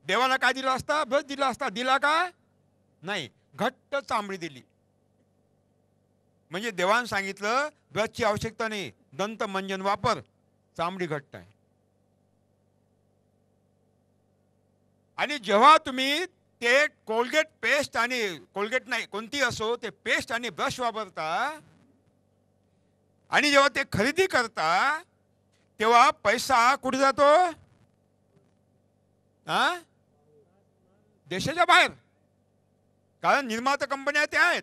Speaker 1: देवाला काय दिला असता? ब्रश दिला असता. दिला का? नाही, घट्ट चामडी दिली. म्हणजे देवानं सांगितलं ब्रशची आवश्यकता नाही, दंत मंजन वापर, चामडी घट्ट आहे. आणि जेव्हा तुम्ही ते कोलगेट पेस्ट आणि कोलगेट नाही कोणती असो ते पेस्ट आणि ब्रश वापरता आणि जेव्हा ते खरेदी करता तेव्हा पैसा कुठे जातो? देशाच्या बाहेर. कारण निर्माता कंपन्या त्या आहेत.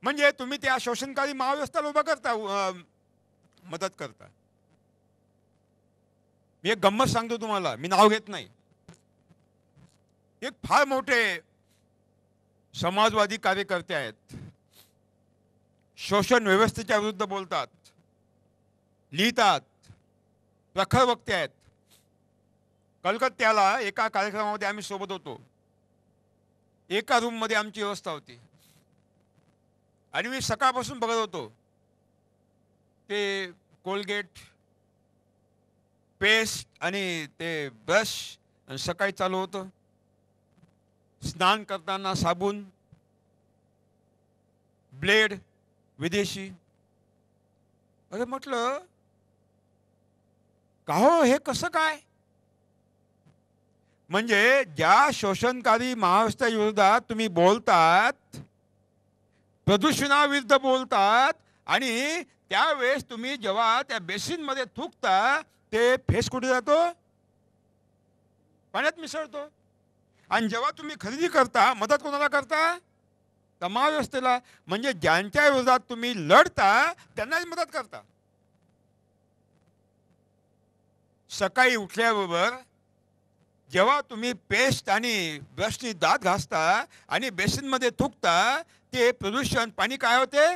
Speaker 1: म्हणजे तुम्ही त्या शोषणकारी महाव्यवस्थेला उभा करता, मदत करता. मी एक गंमत सांगतो तुम्हाला, मी नाव घेत नाही. एक फार मोठे समाजवादी कार्यकर्ते आहेत, शोषण व्यवस्थेच्या विरुद्ध बोलतात, लिहितात, प्रखर वक्ते आहेत. कलकत्त्याला एका कार्यक्रमामध्ये आम्ही सोबत होतो. एका रूममध्ये आमची व्यवस्था होती आणि मी सकाळपासून बघत होतो ते कोलगेट पेस्ट आणि ते ब्रश सकाळी चालू होतं. स्नान करताना साबण, ब्लेड विदेशी. अरे म्हटलं का हो, हे कसं काय? म्हणजे ज्या शोषणकारी महाव्यवस्थेच्या विरोधात तुम्ही बोलतात, प्रदूषणाविरुद्ध बोलतात आणि त्यावेळेस तुम्ही जेव्हा त्या बेसिनमध्ये थुकता ते फेस कुठे जातो? पाण्यात मिसळतो. आणि जेव्हा तुम्ही खरेदी करता मदत कोणाला करता? तर महाव्यवस्थेला. म्हणजे ज्यांच्या विरोधात तुम्ही लढता त्यांनाच मदत करता. सकाळी उठल्याबरोबर जेव्हा तुम्ही पेस्ट आणि ब्रशनी दात घासता आणि बेसिनमध्ये थुकता ते प्रदूषण पाणी काय होते?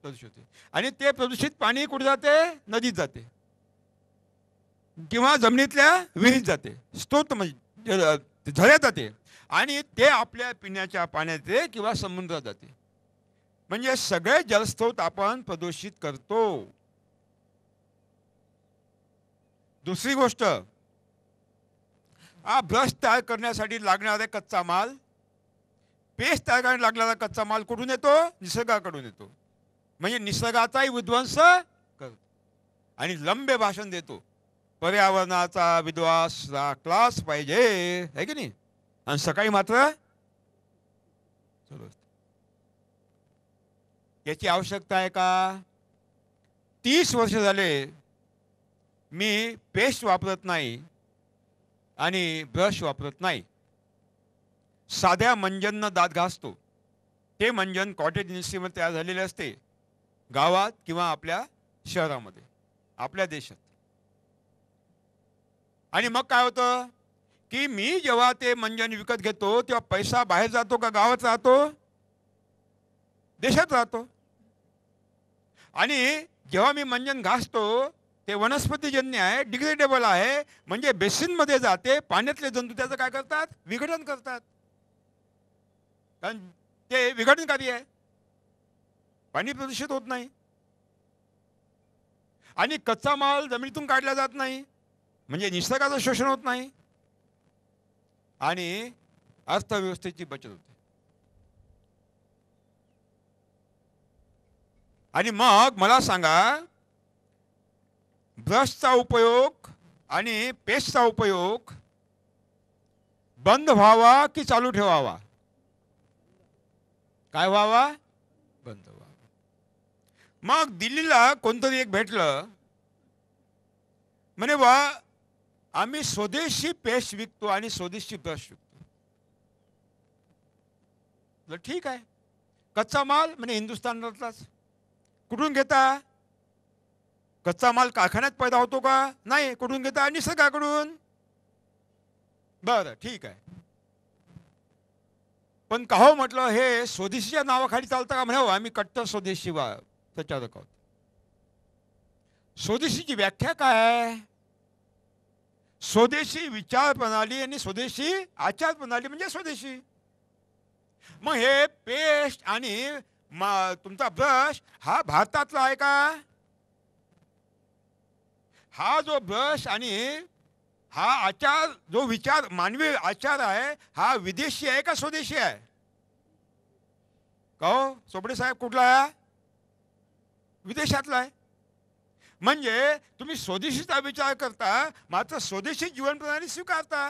Speaker 1: प्रदूषित होते. आणि ते प्रदूषित पाणी कुठे जाते? नदीत जाते किंवा जमिनीतल्या विहिरीत जाते, स्त्रोत म्हणजे झऱ्यात जाते आणि ते आपल्या पिण्याच्या पाण्यात येते किंवा समुद्रात जाते. म्हणजे सगळे जलस्रोत आपण प्रदूषित करतो. दुसरी गोष्ट, हा ब्रश तयार करण्यासाठी लागणारा कच्चा माल, पेस्ट तयार करण्यासाठी लागणारा कच्चा माल कुठून येतो? निसर्गाकडून येतो. म्हणजे निसर्गाचाही विध्वंस करतो आणि लंबे भाषण देतो, पर्यावरणाचा विध्वंस राखलाच पाहिजे, है की नाही? आणि सकाळी मात्र याची आवश्यकता आहे का? 30 वर्ष झाले मी पेस्ट वापरत नाही आणि ब्रश वापरत नाही. साध्या मंजननं दात घासतो. ते मंजन कॉटेज इंडस्ट्रीमध्ये तयार झालेले असते, गावात किंवा आपल्या शहरामध्ये, आपल्या देशात. आणि मग काय होतं? की मी जेव्हा ते मंजन विकत घेतो तेव्हा पैसा बाहेर जातो का गावात राहतो? देशात राहतो. आणि जेव्हा मी मंजन घासतो ते वनस्पतीजन्य आहे, डिग्रेडेबल आहे, म्हणजे बेसिनमध्ये जाते, पाण्यातले जंतू त्याचं काय करतात? विघटन करतात. कारण ते विघटनकारी आहे, पाणी प्रदूषित होत नाही. आणि कच्चा माल जमिनीतून काढला जात नाही, म्हणजे निसर्गाचं शोषण होत नाही आणि अर्थव्यवस्थेची बचत होते. आणि मग मला सांगा, ब्रशचा उपयोग आणि पेस्टचा उपयोग बंद व्हावा की चालू ठेवावा? काय व्हावा? बंद व्हावा. मग दिल्लीला कोणतरी एक भेटलं, म्हणे वा आम्ही स्वदेशी पेस्ट विकतो आणि स्वदेशी ब्रश विकतो. ठीक आहे, कच्चा माल म्हणे हिंदुस्थानातलाच. कुठून घेता? कच्चा माल कारखान्यात पैदा होतो का? नाही. कुठून घेता? निसर्गाकडून. बरं, ठीक आहे. पण का हो म्हटलं, हे स्वदेशीच्या नावाखाली चालतं का? म्हणे आम्ही कट्टर स्वदेशी प्रचारक आहोत. स्वदेशीची व्याख्या काय आहे? स्वदेशी विचार प्रणाली आणि स्वदेशी आचार प्रणाली म्हणजे स्वदेशी. मग हे पेस्ट आणि तुमचा ब्रश हा भारतातला आहे का? हा जो ब्रश आणि हा आचार, जो विचार, मानवी आचार आहे, हा विदेशी आहे का स्वदेशी आहे? का हो चोपडे साहेब, कुठला आहे? विदेशातला आहे. म्हणजे तुम्ही स्वदेशीचा विचार करता, मात्र स्वदेशी जीवन प्रणाली स्वीकारता.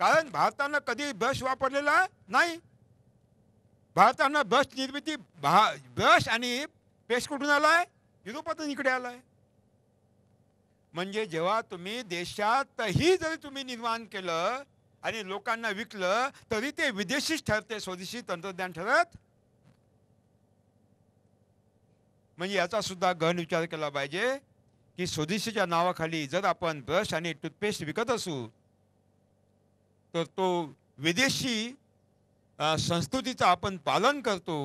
Speaker 1: कारण भारतानं कधी ब्रश वापरलेला नाही. भारतानं ब्रश निर्मिती, ब्रश आणि पेस्ट कुठून आलाय? युरोपातून इकडे आलाय. म्हणजे जेव्हा तुम्ही देशातही जरी तुम्ही निर्माण केलं आणि लोकांना विकलं तरी ते विदेशीच ठरते, स्वदेशी तंत्रज्ञान ठरत. म्हणजे याचा सुद्धा गहन विचार केला पाहिजे की स्वदेशीच्या नावाखाली जर आपण ब्रश आणि टूथपेस्ट विकत असू तर तो विदेशी संस्कृतीचं आपण पालन करतो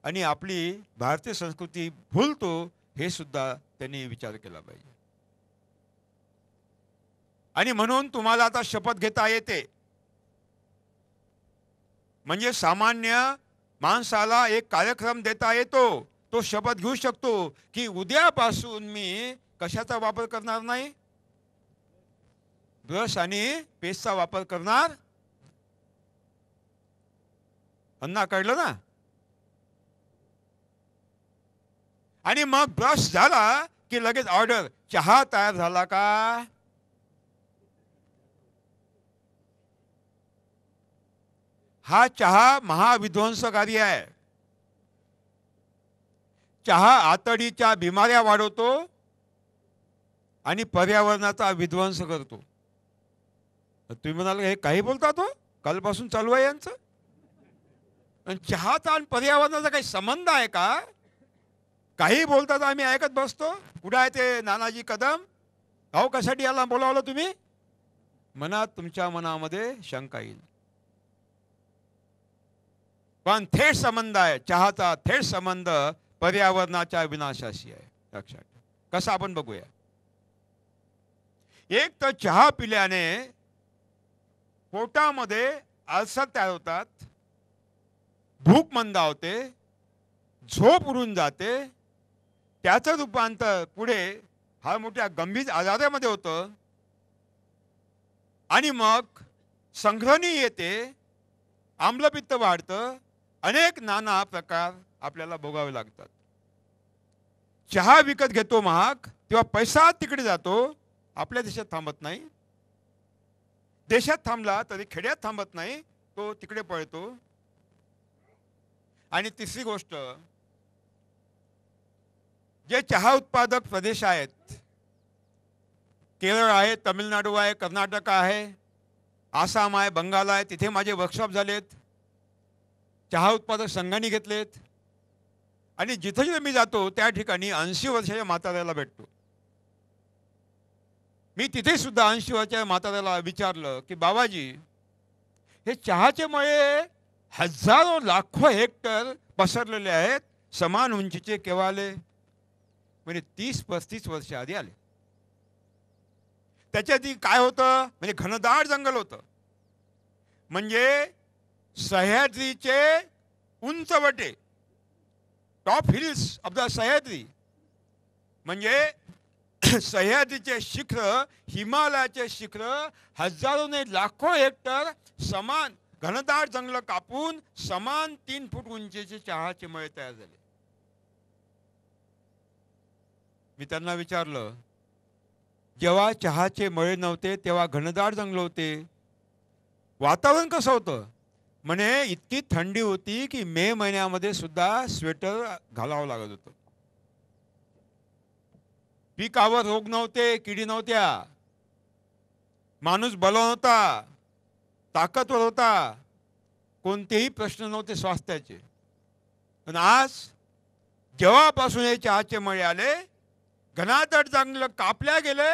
Speaker 1: आणि आपली भारतीय संस्कृती भूलतो, हे सुद्धा त्यांनी विचार केला पाहिजे. आणि म्हणून तुम्हाला आता शपथ घेता येते. म्हणजे सामान्य माणसाला एक कार्यक्रम देता येतो. तो शपथ घेऊ शकतो की उद्यापासून मी कशाचा वापर करणार नाही? ब्रश आणि पेस्टचा वापर करणार. अन्ना कळलं ना? आणि मग ब्रश झाला की लगेच ऑर्डर, चहा तयार झाला का? हा चहा महाविध्वंसकारी आहे. चहा आतडीच्या बिमाऱ्या वाढवतो आणि पर्यावरणाचा विध्वंस करतो. तुम्ही म्हणाल हे काही बोलता तो? कालपासून चालू आहे यांचं. चहाचा आणि पर्यावरणाचा काही संबंध आहे का? काही बोलतात, आम्ही ऐकत बसतो. कुठं आहे ते नानाजी कदम? अहो कशासाठी याला बोलावलं तुम्ही? तुमच्या मनामध्ये शंका येईल. पण थेट संबंध आहे चहाचा, थेट संबंध पर्यावरणाच्या विनाशाशी आहे. लक्षात कसा आपण बघूया. एक तर चहा पिल्याने पोटामध्ये अल्सर तयार होतात, भूक मंदावते, झोप उडून जाते, त्याचं रूपांतर पुढे फार मोठ्या गंभीर आजारामध्ये होतं आणि मग संघ्रणी येते, आम्लपित्त वाढतं, अनेक नाना प्रकार आपल्याला भोगावे लागतात. चहा विकत घेतो महाग, तेव्हा पैसा तिकडे जातो, आपल्या देशात थांबत नाही. देशात थांबला तरी खेड्यात थांबत नाही, तो तिकडे पळतो. आणि तिसरी गोष्ट, जे चहा उत्पादक प्रदेश आहेत, केरळ आहे, तमिळनाडू आहे, कर्नाटक आहे, आसाम आहे, बंगाल आहे, तिथे माझे वर्कशॉप झालेत, चहा उत्पादक संघांनी घेतलेत. आणि जिथे जिथे मी जातो त्या ठिकाणी 80 वर्षाच्या म्हाताऱ्याला भेटतो. मी तिथे सुद्धा 80 वर्षाच्या म्हाताऱ्याला विचारलं की बाबाजी, हे चहाचे मळे हजारो लाखो हेक्टर पसरलेले आहेत, समान उंचीचे केव्हा आले? म्हणजे 30-35 वर्ष आधी आले. त्याच्या आधी काय होतं? म्हणजे घनदाट जंगल होतं. म्हणजे सह्याद्रीचे उंचवटे, top hills of the Sahyadri, म्हणजे सह्याद्रीचे शिखर, हिमालयाचे शिखर, हजारो ने लाखो हेक्टर समान घनदाट जंगल कापून समान 3 फूट उंचीचे चहाचे मळे तयार झाले. मी त्यांना विचारलं, जेव्हा चहाचे मळे नव्हते तेव्हा घनदाट जंगल होते, वातावरण कसं होतं? म्हणे इतकी थंडी होती की मे महिन्यामध्ये सुद्धा स्वेटर घालावं लागत होतं. पिकावर रोग नव्हते, किडी नव्हत्या, माणूस बलवान होता, ताकदवर होता, कोणतेही प्रश्न नव्हते स्वास्थ्याचे. पण आज जेव्हापासून हे चहाचे मळे आले, घनदाट जंगल कापल्या गेले,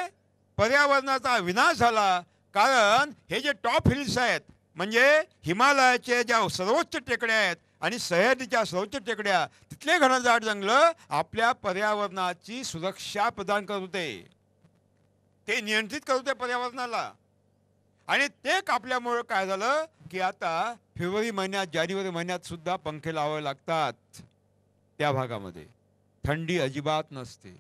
Speaker 1: पर्यावरणाचा विनाश झाला. कारण हे जे टॉप हिल्स आहेत, म्हणजे हिमालयाचे ज्या सर्वोच्च टेकड्या आहेत आणि सह्याद्रीच्या सर्वोच्च टेकड्या, तिथले घनदाट जंगल आपल्या पर्यावरणाची सुरक्षा प्रदान करत होते, ते नियंत्रित करत होते पर्यावरणाला. आणि ते कापल्यामुळे काय झालं की आता फेब्रुवारी महिन्यात, जानेवारी महिन्यात सुद्धा पंखे लावावे लागतात. त्या भागामध्ये थंडी अजिबात नसते,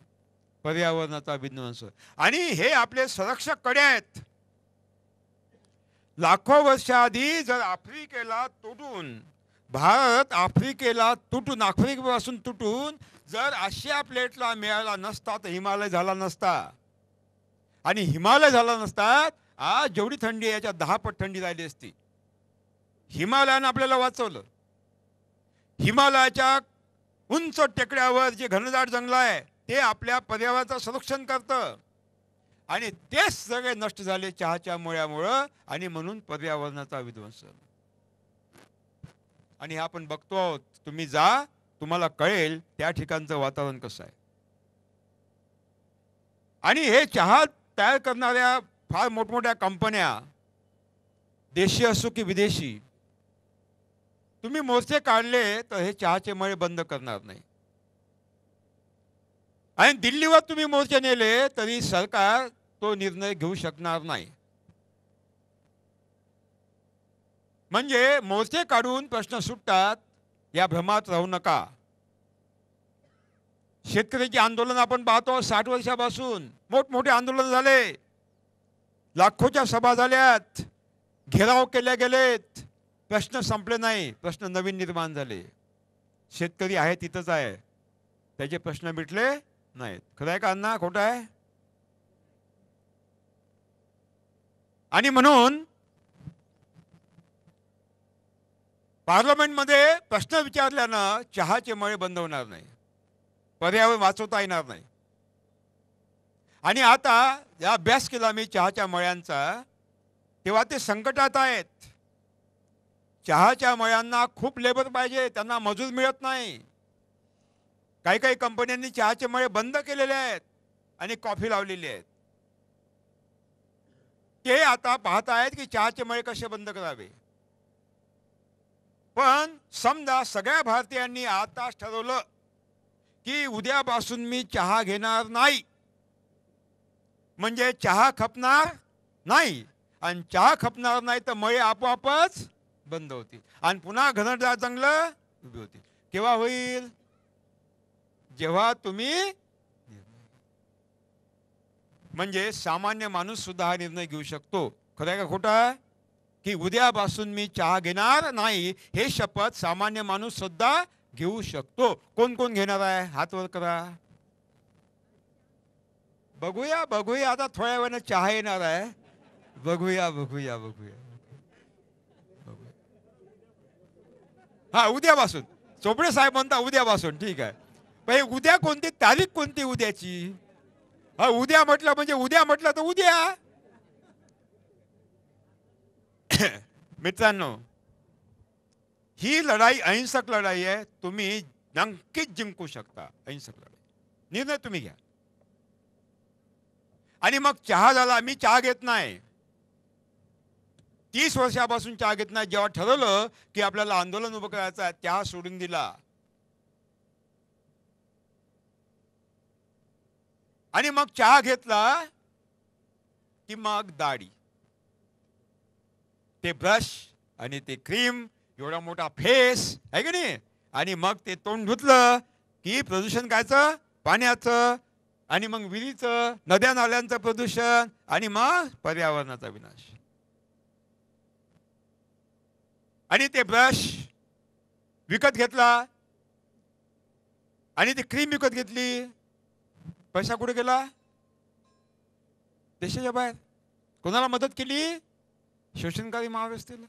Speaker 1: पर्यावरणाचा विध्वंस. आणि हे आपले संरक्षक कडे आहेत. लाखो वर्षाआधी जर आफ्रिकेला तुटून, भारत आफ्रिकेला तुटून, आफ्रिकेपासून तुटून जर आशिया प्लेटला मिळाला नसता तर हिमालय झाला नसता. आणि हिमालय झाला नसता, आज जेवढी थंडी आहे याच्या 10 पट थंडी राहिली असती. हिमालयानं आपल्याला वाचवलं. हिमालयाच्या उंच टेकड्यावर जे घनदाट जंगल आहे ते आपल्या पर्यावरणाचं संरक्षण करतं, आणि तेच सगळे नष्ट झाले चहाच्या मळ्यामुळं, आणि म्हणून पर्यावरणाचा विध्वंस. आणि हे आपण बघतो आहोत. तुम्ही जा, तुम्हाला कळेल त्या ठिकाणचं वातावरण कसं आहे. आणि हे चहा तयार करणाऱ्या फार मोठमोठ्या कंपन्या, देशी असो की विदेशी, तुम्ही मोर्चे काढले तर हे चहाचे मळे बंद करणार नाही. आणि दिल्लीवर तुम्ही मोर्चे नेले तरी सरकार तो निर्णय घेऊ शकणार नाही. म्हणजे मोर्चे काढून प्रश्न सुटतात या भ्रमात राहू नका. शेतकऱ्याचे आंदोलन आपण पाहतो, 60 वर्षापासून मोठमोठे आंदोलन झाले, लाखोच्या सभा झाल्यात, घेराव केले गेलेत, प्रश्न संपले नाही, प्रश्न नवीन निर्माण झाले. शेतकरी आहे तिथंच आहे, त्याचे प्रश्न मिटले नाहीत. खरं आहे का अण्णा, खोटं आहे? आणि म्हणून पार्लमेंटमध्ये प्रश्न विचारल्यानं चहाचे मळे बंद होणार नाही, पर्यावरण वाचवता येणार नाही. आणि आता या अभ्यास केला मी चहाच्या मळ्यांचा, तेव्हा ते संकटात आहेत. चहाच्या मळ्यांना खूप लेबर पाहिजे, त्यांना मजूर मिळत नाही. काही काही कंपन्यांनी चहाचे मळे बंद केलेले आहेत आणि कॉफी लावलेली आहेत. ते आता पाहत आहेत की चहाचे मळे कसे बंद करावे. पण समजा सगळ्या भारतीयांनी आताच ठरवलं की उद्यापासून मी चहा घेणार नाही, म्हणजे चहा खपणार नाही, आणि चहा खपणार नाही तर मळे आपोआपच बंद होतील आणि पुन्हा घनदाट जंगल उभी होतील. केव्हा होईल? जेव्हा तुम्ही, म्हणजे सामान्य माणूस सुद्धा हा निर्णय घेऊ शकतो. खरं आहे का खोटा? की उद्यापासून मी चहा घेणार नाही, हे शपथ सामान्य माणूस सुद्धा घेऊ शकतो. कोण कोण घेणार आहे? हात वर करा. बघूया बघूया, आता थोड्या वेळानं चहा येणार आहे. बघूया बघूया बघूया. हा, उद्यापासून. चोपडे साहेब म्हणता उद्यापासून, ठीक आहे. पण उद्या कोणती तारीख, कोणती उद्याची? हा, उद्या म्हटलं म्हणजे उद्या म्हटलं तर उद्या. मित्रांनो, ही लढाई अहिंसक लढाई आहे. तुम्ही नक्कीच जिंकू शकता. अहिंसक लढाई, निर्णय तुम्ही घ्या. आणि मग चहा झाला. मी चहा घेत नाही, 30 वर्षापासून चहा घेत नाही. जेव्हा ठरवलं की आपल्याला आंदोलन उभं करायचं आहे, चहा सोडून दिला. आणि मग चहा घेतला की मग दाढी, ते ब्रश आणि ते क्रीम, एवढा मोठा फेस आहे की नाही. आणि मग ते तोंड धुतलं की प्रदूषण कायचं, पाण्याचं, आणि मग विहिरीचं, नद्या नाल्यांचं प्रदूषण, आणि मग पर्यावरणाचा विनाश. आणि ते ब्रश विकत घेतला आणि ती क्रीम विकत घेतली. पैसा कुठे गेला? देशाच्या बाहेर. कोणाला मदत केली? शोषणकारी महाव्यवस्थेला.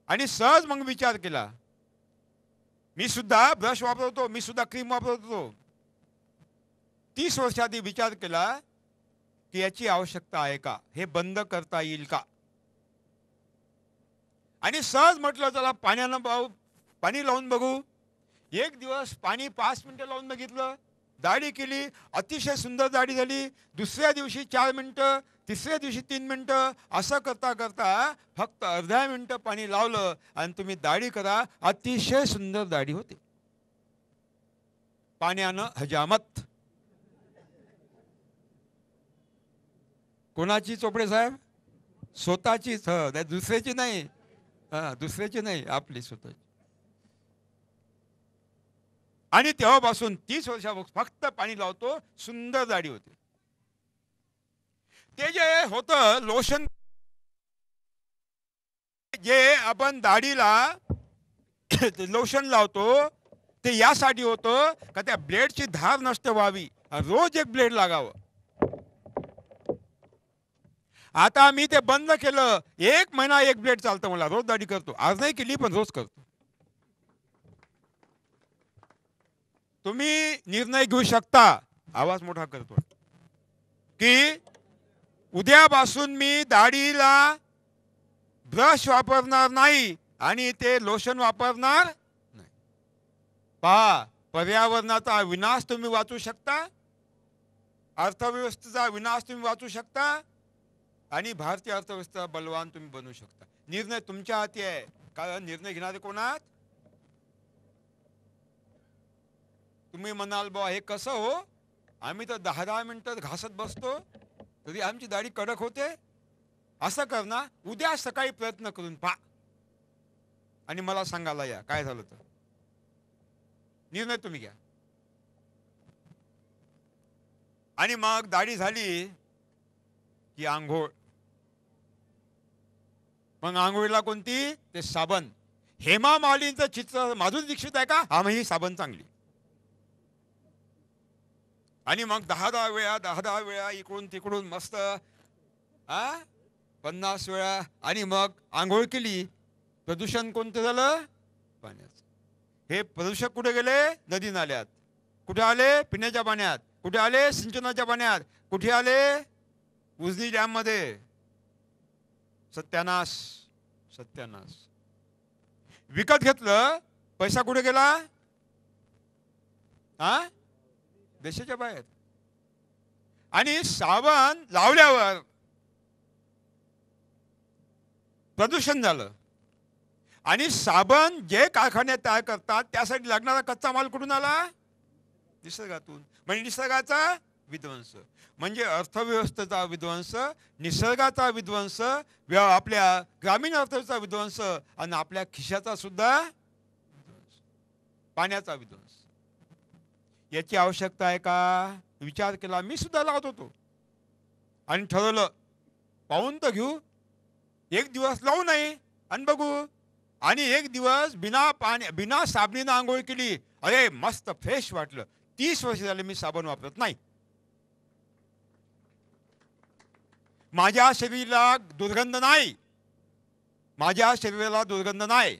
Speaker 1: आणि सहज मग विचार केला, मी सुद्धा ब्रश वापरतो, मी सुद्धा क्रीम वापरतो. 30 वर्षाआधी विचार केला की याची आवश्यकता आहे का, हे बंद करता येईल का. आणि सहज म्हटलं चला पाणी लावून बघू. एक दिवस पाणी 5 मिनिटं लावून बघितलं, दाढी केली, अतिशय सुंदर दाढी झाली. दुसऱ्या दिवशी 4 मिनिटं, तिसऱ्या दिवशी 3 मिनिटं, असं करता करता फक्त अर्धा मिनिटं पाणी लावलं आणि तुम्ही दाढी करा, अतिशय सुंदर दाढी होते. पाण्यानं हजामत. कोणाची चोपडे साहेब? स्वतःचीच. दुसऱ्याची नाही. दुसऱ्याची नाही, आपली स्वतःची. आणि तेव्हापासून 30 वर्षापासून फक्त पाणी लावतो, सुंदर दाढी होते. ते जे होतं लोशन, जे आपण दाढीला लोशन लावतो, ते यासाठी होतं का त्या ब्लेडची धार नष्ट व्हावी, रोज एक ब्लेड लागावं. आता मी ते बंद केलं. 1 महिना 1 ब्लेड चालतं मला. रोज दाढी करतो. आज नाही केली पण रोज करतो. तुम्ही निर्णय घेऊ शकता, आवाज मोठा करतो, की उद्यापासून मी दाढीला ब्रश वापरणार नाही आणि ते लोशन वापरणार नाही. पहा, पर्यावरणाचा विनाश तुम्ही वाचू शकता, अर्थव्यवस्थेचा विनाश तुम्ही वाचू शकता, आणि भारतीय अर्थव्यवस्था बलवान तुम्ही बनवू शकता. निर्णय तुमच्या हाती आहे. कारण निर्णय घेणारे कोण आहात? तुम्ही म्हणाल बा हे कसं हो, आम्ही तर 10-10 मिनिटं घासत बसतो तरी आमची दाढी कडक होते. असं कर ना, उद्या सकाळी प्रयत्न करून पहा आणि मला सांगायला या काय झालं तर. निर्णय तुम्ही घ्या. आणि मग दाढी झाली की आंघोळ. मग आंघोळीला कोणती? ते साबण. हेमा मालिनीचं चित्र माधुरी दीक्षित आहे का? हा, मग ही साबण चांगली. आणि मग 10-10 वेळा इकडून तिकडून मस्त 50 वेळा. आणि मग आंघोळ केली. प्रदूषण कोणतं झालं? पाण्याचं. हे प्रदूषक कुठे गेले? नदी नाल्यात. कुठे आले? पिण्याच्या पाण्यात. कुठे आले? सिंचनाच्या पाण्यात. कुठे आले? उजनी डॅम मध्ये. सत्यानाश, सत्यानाश. विकत घेतलं, पैसा कुठे गेला? देशाच्या बाहेर. आणि साबण लावल्यावर प्रदूषण झालं. आणि साबण जे कारखाने तयार करतात त्यासाठी लागणारा कच्चा माल कुठून आला? निसर्गातून. म्हणजे निसर्गाचा विध्वंस. म्हणजे अर्थव्यवस्थेचा विध्वंस, निसर्गाचा विध्वंस, आपल्या ग्रामीण अर्थव्यवस्थेचा विध्वंस, आणि आपल्या खिशाचा सुद्धा विध्वंस, पाण्याचा विध्वंस. याची आवश्यकता आहे का? विचार केला. मी सुद्धा लावत होतो आणि ठरवलं पाहून तर घेऊ. एक दिवस लावू नाही आणि बघू. आणि एक दिवस बिना साबणीनं आंघोळ केली. अरे मस्त फ्रेश वाटलं. 30 वर्ष झाले मी साबण वापरत नाही. माझ्या शरीराला दुर्गंध नाही. माझ्या शरीराला दुर्गंध नाही.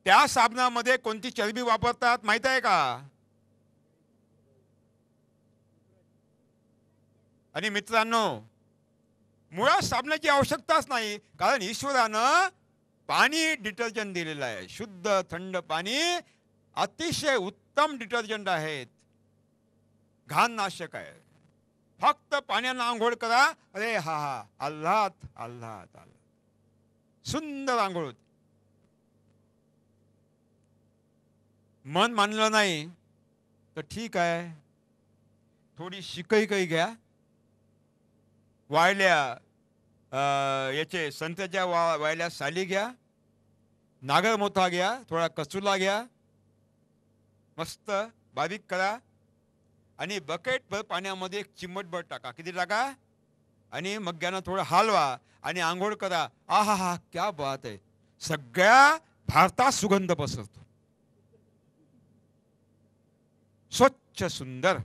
Speaker 1: त्या साबणामध्ये कोणती चरबी वापरतात माहित आहे का? आणि मित्रांनो, मुळात साबणाची आवश्यकताच नाही. कारण ईश्वरानं पाणी डिटर्जंट दिलेलं आहे. शुद्ध थंड पाणी अतिशय उत्तम डिटर्जंट आहेत. घाणनाशक आहे. फक्त पाण्यानं आंघोळ करा. अरे हा हा, आल्हाद आल्हाद आल्हाद, सुंदर आंघोळ होती. मन मानलं नाही तर ठीक आहे, थोडी शिकई काही घ्या, वाळल्या याचे संत्र्याच्या वाळल्या साली घ्या, नागर मोठा घ्या, थोडा कचुला घ्या, मस्त बारीक करा आणि बकेटभर पाण्यामध्ये एक चिमटभर टाका. किती टाका? आणि मग यानं थोडं हलवा आणि आंघोळ करा. आहा हा, क्या बात आहे. सगळ्या भारतात सुगंध पसरतो, स्वच्छ सुंदर.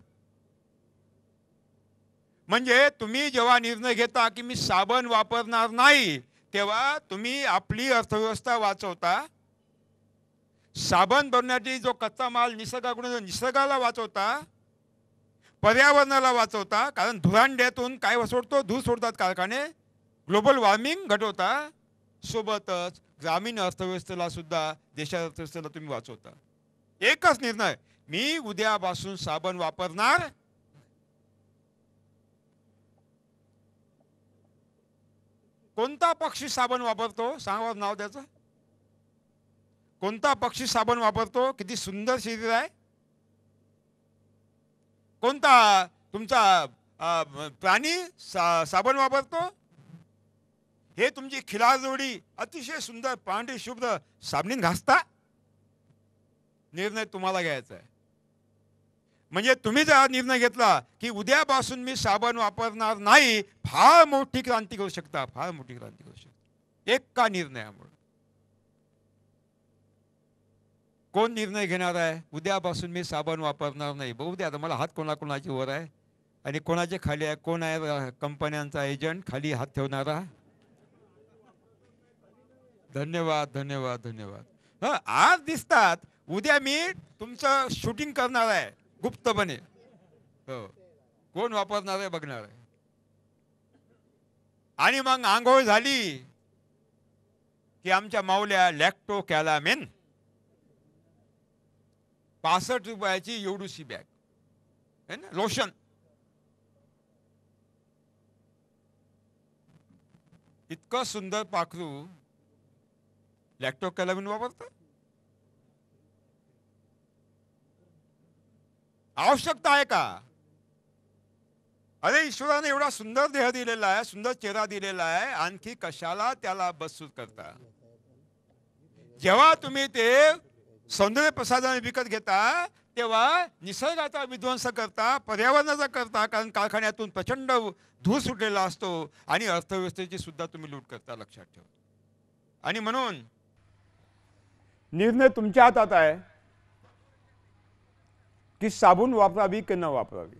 Speaker 1: म्हणजे तुम्ही जेव्हा निर्णय घेता की मी साबण वापरणार नाही, तेव्हा तुम्ही आपली अर्थव्यवस्था वाचवता. साबण बनवण्यासाठी जो कच्चा माल निसर्गाकडून, निसर्गाला वाचवता, पर्यावरणाला वाचवता. कारण धुरांड्यातून काय सोडतो, धूर सोडतात कारखाने, ग्लोबल वॉर्मिंग घटवता. सोबतच ग्रामीण अर्थव्यवस्थेला सुद्धा, देशाच्या अर्थव्यवस्थेला तुम्ही वाचवता. एकच निर्णय, मी उद्यापासून साबण वापरणार. कोणता पक्षी साबण वापरतो सांगा नाव त्याचं? कोणता पक्षी साबण वापरतो? किती सुंदर शरीर आहे. कोणता तुमचा प्राणी साबण वापरतो? हे तुमची खिलार जोडी अतिशय सुंदर पांढरी शुभ्र साबणीन घासता. निर्णय तुम्हाला घ्यायचा आहे. म्हणजे तुम्ही जर निर्णय घेतला की उद्यापासून मी साबण वापरणार नाही, फार मोठी क्रांती करू शकता, फार मोठी क्रांती करू शकता एका निर्णयामुळे. कोण निर्णय घेणार आहे उद्यापासून मी साबण वापरणार नाही? बघू द्या आता, मला हात कोणाकोणाची वर आहे आणि कोणाचे खाली आहे. कोण आहे कंपन्यांचा एजंट खाली हात ठेवणारा? धन्यवाद धन्यवाद धन्यवाद. आज दिसतात, उद्या मी तुमचं शूटिंग करणार आहे गुप्तपणे. हो, कोण वापरणार आहे बघणार आहे. आणि मग आंघोळ झाली की आमच्या माऊल्या लॅक्टो कॅलामिन 65 रुपयाची एवढीशी बॅग है ना, लोशन. इतकं सुंदर पाखरू लॅक्टो कॅलामिन वापरतं. आवश्यकता आहे का? अरे ईश्वराने एवढा सुंदर देह दिलेला आहे, सुंदर चेहरा दिलेला आहे, आणखी कशाला त्याला बसूत करता? जेव्हा तुम्ही ते सौंदर्य प्रसाधन विकत घेता तेव्हा निसर्गाचा विध्वंस करता, पर्यावरणाचा करता. कारण कारखान्यातून प्रचंड धूर सुटलेला असतो आणि अर्थव्यवस्थेची सुद्धा तुम्ही लूट करता, लक्षात ठेवा. आणि म्हणून निर्णय तुमच्या हातात आहे की साबण वापरावी की न वापरावी.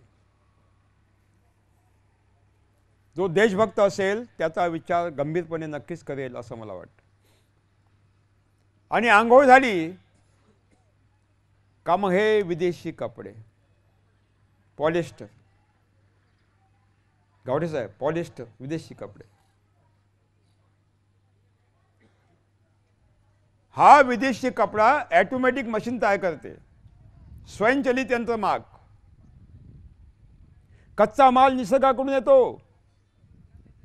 Speaker 1: जो देशभक्त असेल त्याचा विचार गंभीरपणे नक्कीच करेल असं मला वाटतं. आणि आंघोळ झाली का मग हे विदेशी कपडे, पॉलिस्टर, गावडे साहेब, पॉलिस्टर विदेशी कपडे. हा विदेशी कपडा ऑटोमॅटिक मशीन तयार करते, स्वयंचलित यंत्रमाग. कच्चा माल निसर्गाकडून येतो,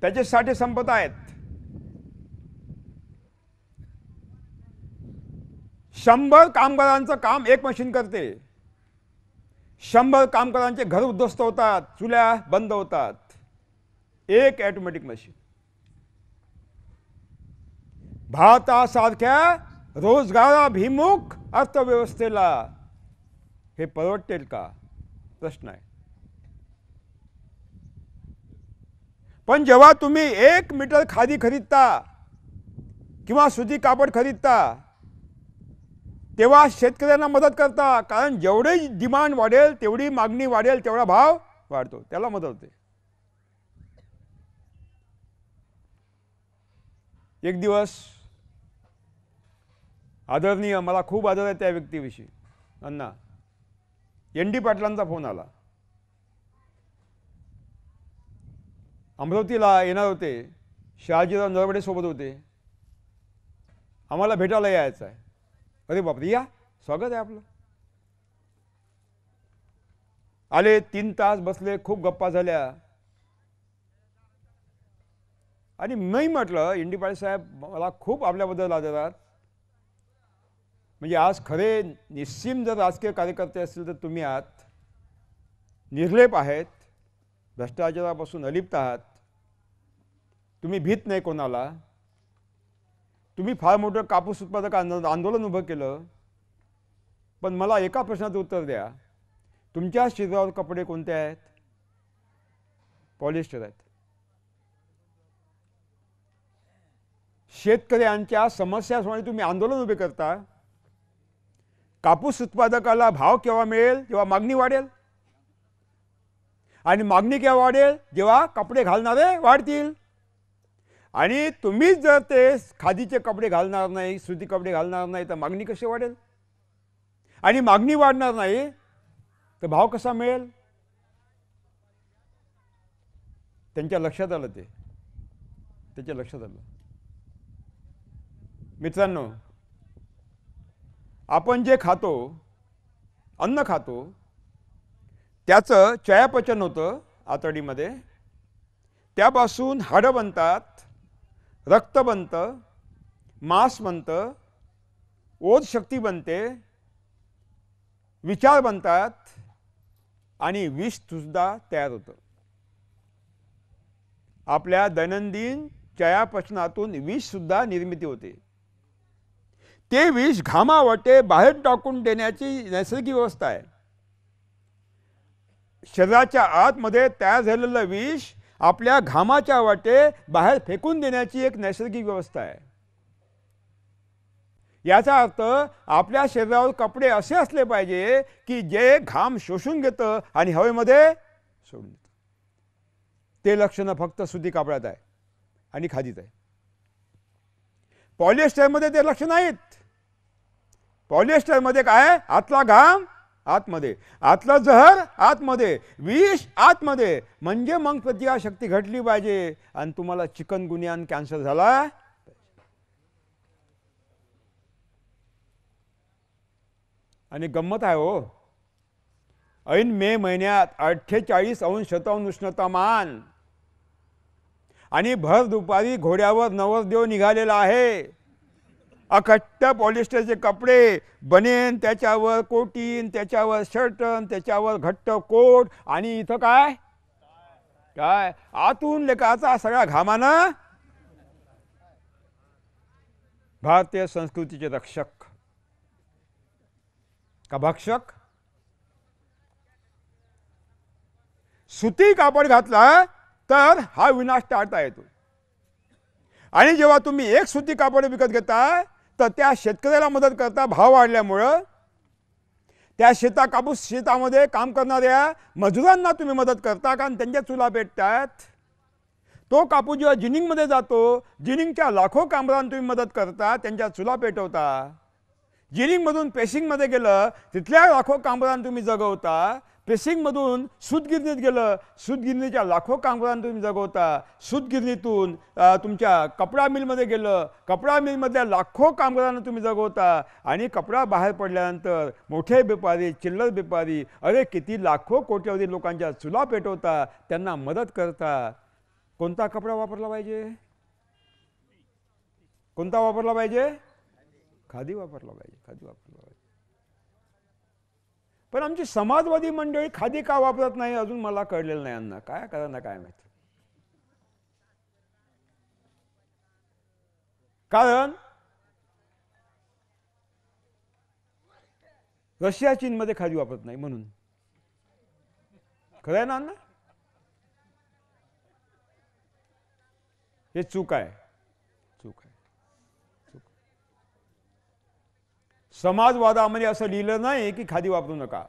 Speaker 1: त्याचे साठे संपत आहेत. 100 कामगारांचं काम एक मशीन करते. 100 कामगारांचे घर उद्ध्वस्त होतात, चुल्या बंद होतात, एक ऑटोमॅटिक मशीन. भारतासारख्या रोजगाराभिमुख अर्थव्यवस्थेला हे परवडतेल का? प्रश्न आहे. पण जेव्हा तुम्ही 1 मीटर खादी खरीदता किंवा सुती कापड खरीदता तेव्हा शेतकऱ्यांना मदत करता. कारण जेवढी डिमांड वाढेल तेवढी मागणी वाढेल, तेवढा भाव वाढतो, त्याला मदत होते. एक दिवस आदरणीय, मला खूप आदर आहे त्या व्यक्तीविषयी, अण्णा ND पाटलांचा फोन आला. अमरावतीला येणार होते, शहाजीराव नरवडे सोबत होते, आम्हाला भेटायला यायचं आहे. अरे बापरे, या, स्वागत आहे आपलं. आले, 3 तास बसले, खूप गप्पा झाल्या आणि मी म्हटलं इंडी पाटील साहेब मला खूप आपल्याबद्दल आदरात, म्हणजे आज खरे निस्सीम जर राजकीय कार्यकर्ते असतील तर तुम्ही आहात, निर्लेप आहेत, भ्रष्टाचारापासून अलिप्त आहात, तुम्ही भीत नाही कोणाला, तुम्ही फार मोठं कापूस उत्पादक आंदोलन उभं केलं, पण मला एका प्रश्नाचं उत्तर द्या, तुमच्या शरीरावर कपडे कोणते आहेत? पॉलिस्टर आहेत. शेतकऱ्यांच्या समस्याप्रमाणे तुम्ही आंदोलन उभे करता. कापूस उत्पादकाला भाव केव्हा मिळेल? जेव्हा मागणी वाढेल. आणि मागणी केव्हा वाढेल? जेव्हा कपडे घालणारे वाढतील. आणि तुम्ही जर ते खादीचे कपडे घालणार नाही, सुती कपडे घालणार नाही, तर मागणी कशी वाढेल? आणि मागणी वाढणार नाही तर भाव कसा मिळेल? त्यांच्या लक्षात आलं ते. त्याच्या लक्षात आलं. मित्रांनो, आपण जे खातो, अन्न खातो, त्याचं चयापचय होतं आतडीमध्ये, त्यापासून हाडं बनतात, रक्त बनतं, मांस बनतं, ओज शक्ती बनते, विचार बनतात आणि विष सुद्धा तयार होतं. आपल्या दैनंदिन चयापचनातून विष सुद्धा निर्मिती होते. ते विष घामावाटे बाहेर टाकून देण्याची नैसर्गिक व्यवस्था आहे. शरीराच्या आतमध्ये तयार झालेलं विष आपल्या घामाच्या वाटे बाहेर फेकून देण्याची एक नैसर्गिक व्यवस्था आहे. याचा अर्थ आपल्या शरीरावर कपडे असे असले पाहिजे की जे घाम शोषून घेतं आणि हवेमध्ये सोडून देतं. ते लक्षण फक्त सुती कापडात आहे आणि खादीत आहे. पॉलिएस्टरमध्ये ते लक्षण नाहीत. पॉलिएस्टरमध्ये काय? आतला घाम आतमध्ये, आतलं जहर आतमध्ये, विष आतमध्ये. म्हणजे मग प्रतिकारशक्ती घटली पाहिजे आणि तुम्हाला चिकनगुनिया आणि कॅन्सर झाला. आणि गंमत आहे हो, ऐन मे महिन्यात 48° उष्णतामान आणि भर दुपारी घोड्यावर नवरदेव निघालेला आहे. अखट्ट पॉलिस्टरचे कपडे, बनेन, त्याच्यावर कोटीन, त्याच्यावर शर्टन, त्याच्यावर घट्ट कोट आणि इथं काय काय आतून लेकाचा सगळा घामानं. भारतीय संस्कृतीचे रक्षक का भक्षक? सुती कापड घातला तर हा विनाश टाळता येतो. आणि जेव्हा तुम्ही एक सुती कापड विकत घेता तर त्या शेतकऱ्याला मदत करता. भाव वाढल्यामुळं त्या कापूस शेतामध्ये काम करणाऱ्या मजुरांना तुम्ही मदत करता, कारण त्यांच्या चुला पेटतात. तो कापूस जेव्हा जिनिंगमध्ये जातो, जिनिंगच्या लाखो कामगारांना तुम्ही मदत करता, त्यांच्या चुला पेटवता. जिनिंगमधून पेसिंगमध्ये गेलं, तिथल्या लाखो कामगारांना तुम्ही जगवता. पेसिंगमधून सूतगिरणीत गेलं, सूतगिरणीच्या लाखो कामगारांना तुम्ही जगवता. सूतगिरणीतून तुमच्या कपडा मिलमध्ये गेलं, कपडा मिलमधल्या लाखो कामगारांना तुम्ही जगवता. आणि कपडा बाहेर पडल्यानंतर मोठे व्यापारी, चिल्लर व्यापारी, अरे किती लाखो कोट्यवधी लोकांच्या चुला पेटवता, त्यांना मदत करता. कोणता कपडा वापरला पाहिजे? कोणता वापरला पाहिजे? खादी वापरला पाहिजे. खादी वापरला पाहिजे. पण आमची समाजवादी मंडळी खादी का वापरत नाही अजून मला कळलेलं नाही. यांना काय करणार काय माहिती. कारण रशिया चीनमध्ये खादी वापरत नाही म्हणून. खरं आहे ना अण्णा? हे चूक आहे. चूक आहे. समाजवादामध्ये असं लिहिलं नाही की खादी वापरू नका.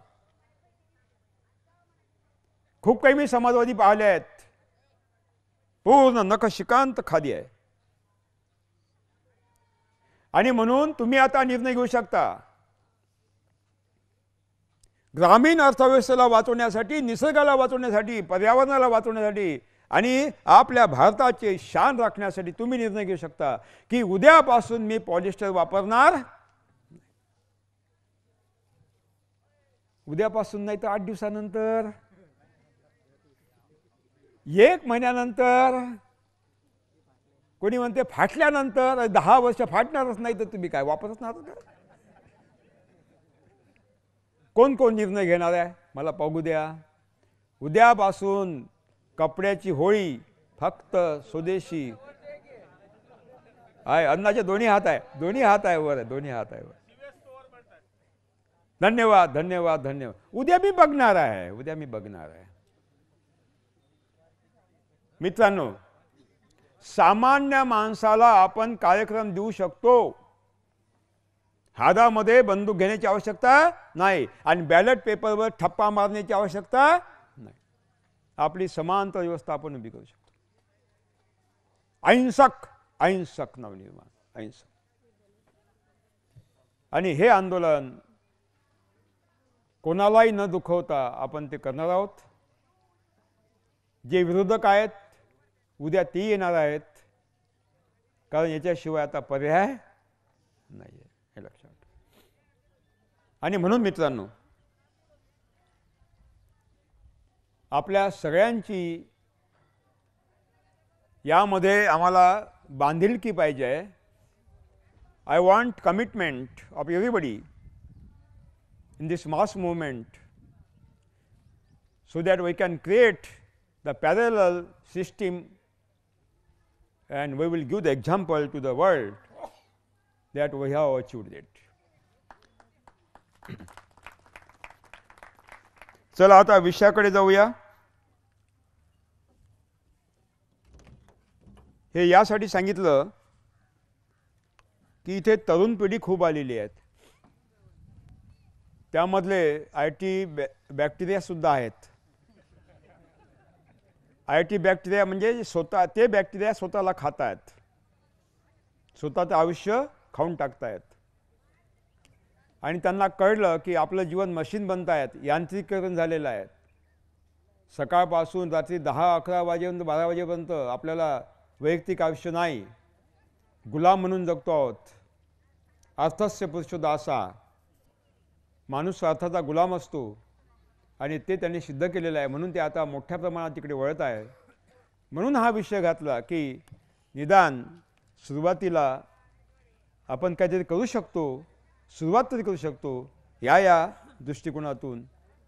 Speaker 1: खूप काही मी समाजवादी पाहिले आहेत, पूर्ण नखशिकांत खादी आहे. आणि म्हणून तुम्ही आता निर्णय घेऊ शकता. ग्रामीण अर्थव्यवस्थेला वाचवण्यासाठी, निसर्गाला वाचवण्यासाठी, पर्यावरणाला वाचवण्यासाठी आणि आपल्या भारताचे शान राखण्यासाठी तुम्ही निर्णय घेऊ शकता की उद्यापासून मी पॉलिस्टर वापरणार. उद्यापासून नाही तर 8 दिवसानंतर, 1 महिन्यानंतर, कोणी म्हणते फाटल्यानंतर, 10 वर्ष फाटणारच नाही तर तुम्ही काय वापरच नाही. कोण कोण निर्णय घेणार आहे मला पाहू द्या. उद्यापासून कपड्याची होळी फक्त स्वदेशी आहे. अन्नाचे दोन्ही हात आहे, दोन्ही हात आहे वर, दोन्ही हात आहे वर. धन्यवाद धन्यवाद धन्यवाद. उद्या मी बघणार आहे, उद्या मी बघणार आहे. मित्रांनो, सामान्य माणसाला आपण कार्यक्रम देऊ शकतो. हातामध्ये बंदूक घेण्याची आवश्यकता नाही आणि बॅलेट पेपरवर ठप्पा मारण्याची आवश्यकता नाही. आपली समांतर व्यवस्था आपण उभी करू शकतो. अहिंसक अहिंसक नवनिर्माण, अहिंसक. आणि हे आंदोलन कोणालाही न दुखवता आपण ते करणार आहोत. जे विरोधक आहेत उद्या ते येणार आहेत, कारण याच्याशिवाय आता पर्याय नाही आहे, हे लक्षात. आणि म्हणून मित्रांनो, आपल्या सगळ्यांची यामध्ये आम्हाला बांधिलकी पाहिजे. I want commitment of everybody in this mass movement so that we can create the parallel system and we will give the example to the world that we have achieved it. चला आता विषयाकडे जाऊया. हे यासाठी सांगितलं की इथे तरुण पिढी खूप आलेली आहेत. त्यामधले IT बॅक्टेरिया सुद्धा आहेत. IT बॅक्टेरिया म्हणजे स्वतः ते बॅक्टेरिया स्वतःला खात आहेत, स्वतःचं आयुष्य खाऊन टाकतायत. आणि त्यांना कळलं की आपलं जीवन मशीन बनत आहेत, यांत्रिकीकरण झालेलं आहे. सकाळपासून रात्री 10-11 वाजेपर्यंत 12 वाजेपर्यंत आपल्याला वैयक्तिक आयुष्य नाही, गुलाम म्हणून जगतो आहोत. अर्थस्य पुरुषोदासा, माणूस अर्थाचा गुलाम असतो आणि ते त्यांनी सिद्ध केलेलं आहे. म्हणून ते आता मोठ्या प्रमाणात तिकडे वळत आहे. म्हणून हा विषय घातला की निदान सुरुवातीला आपण काहीतरी करू शकतो, सुरुवात तरी करू शकतो या दृष्टिकोनातून.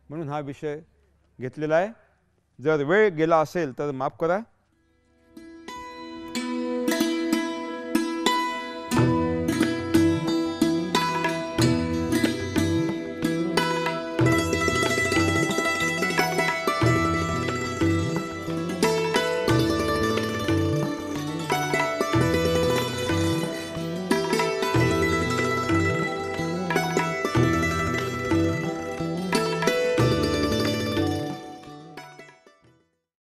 Speaker 1: म्हणून हा विषय घेतलेला आहे. जर वेळ गेला असेल तर माफ करा.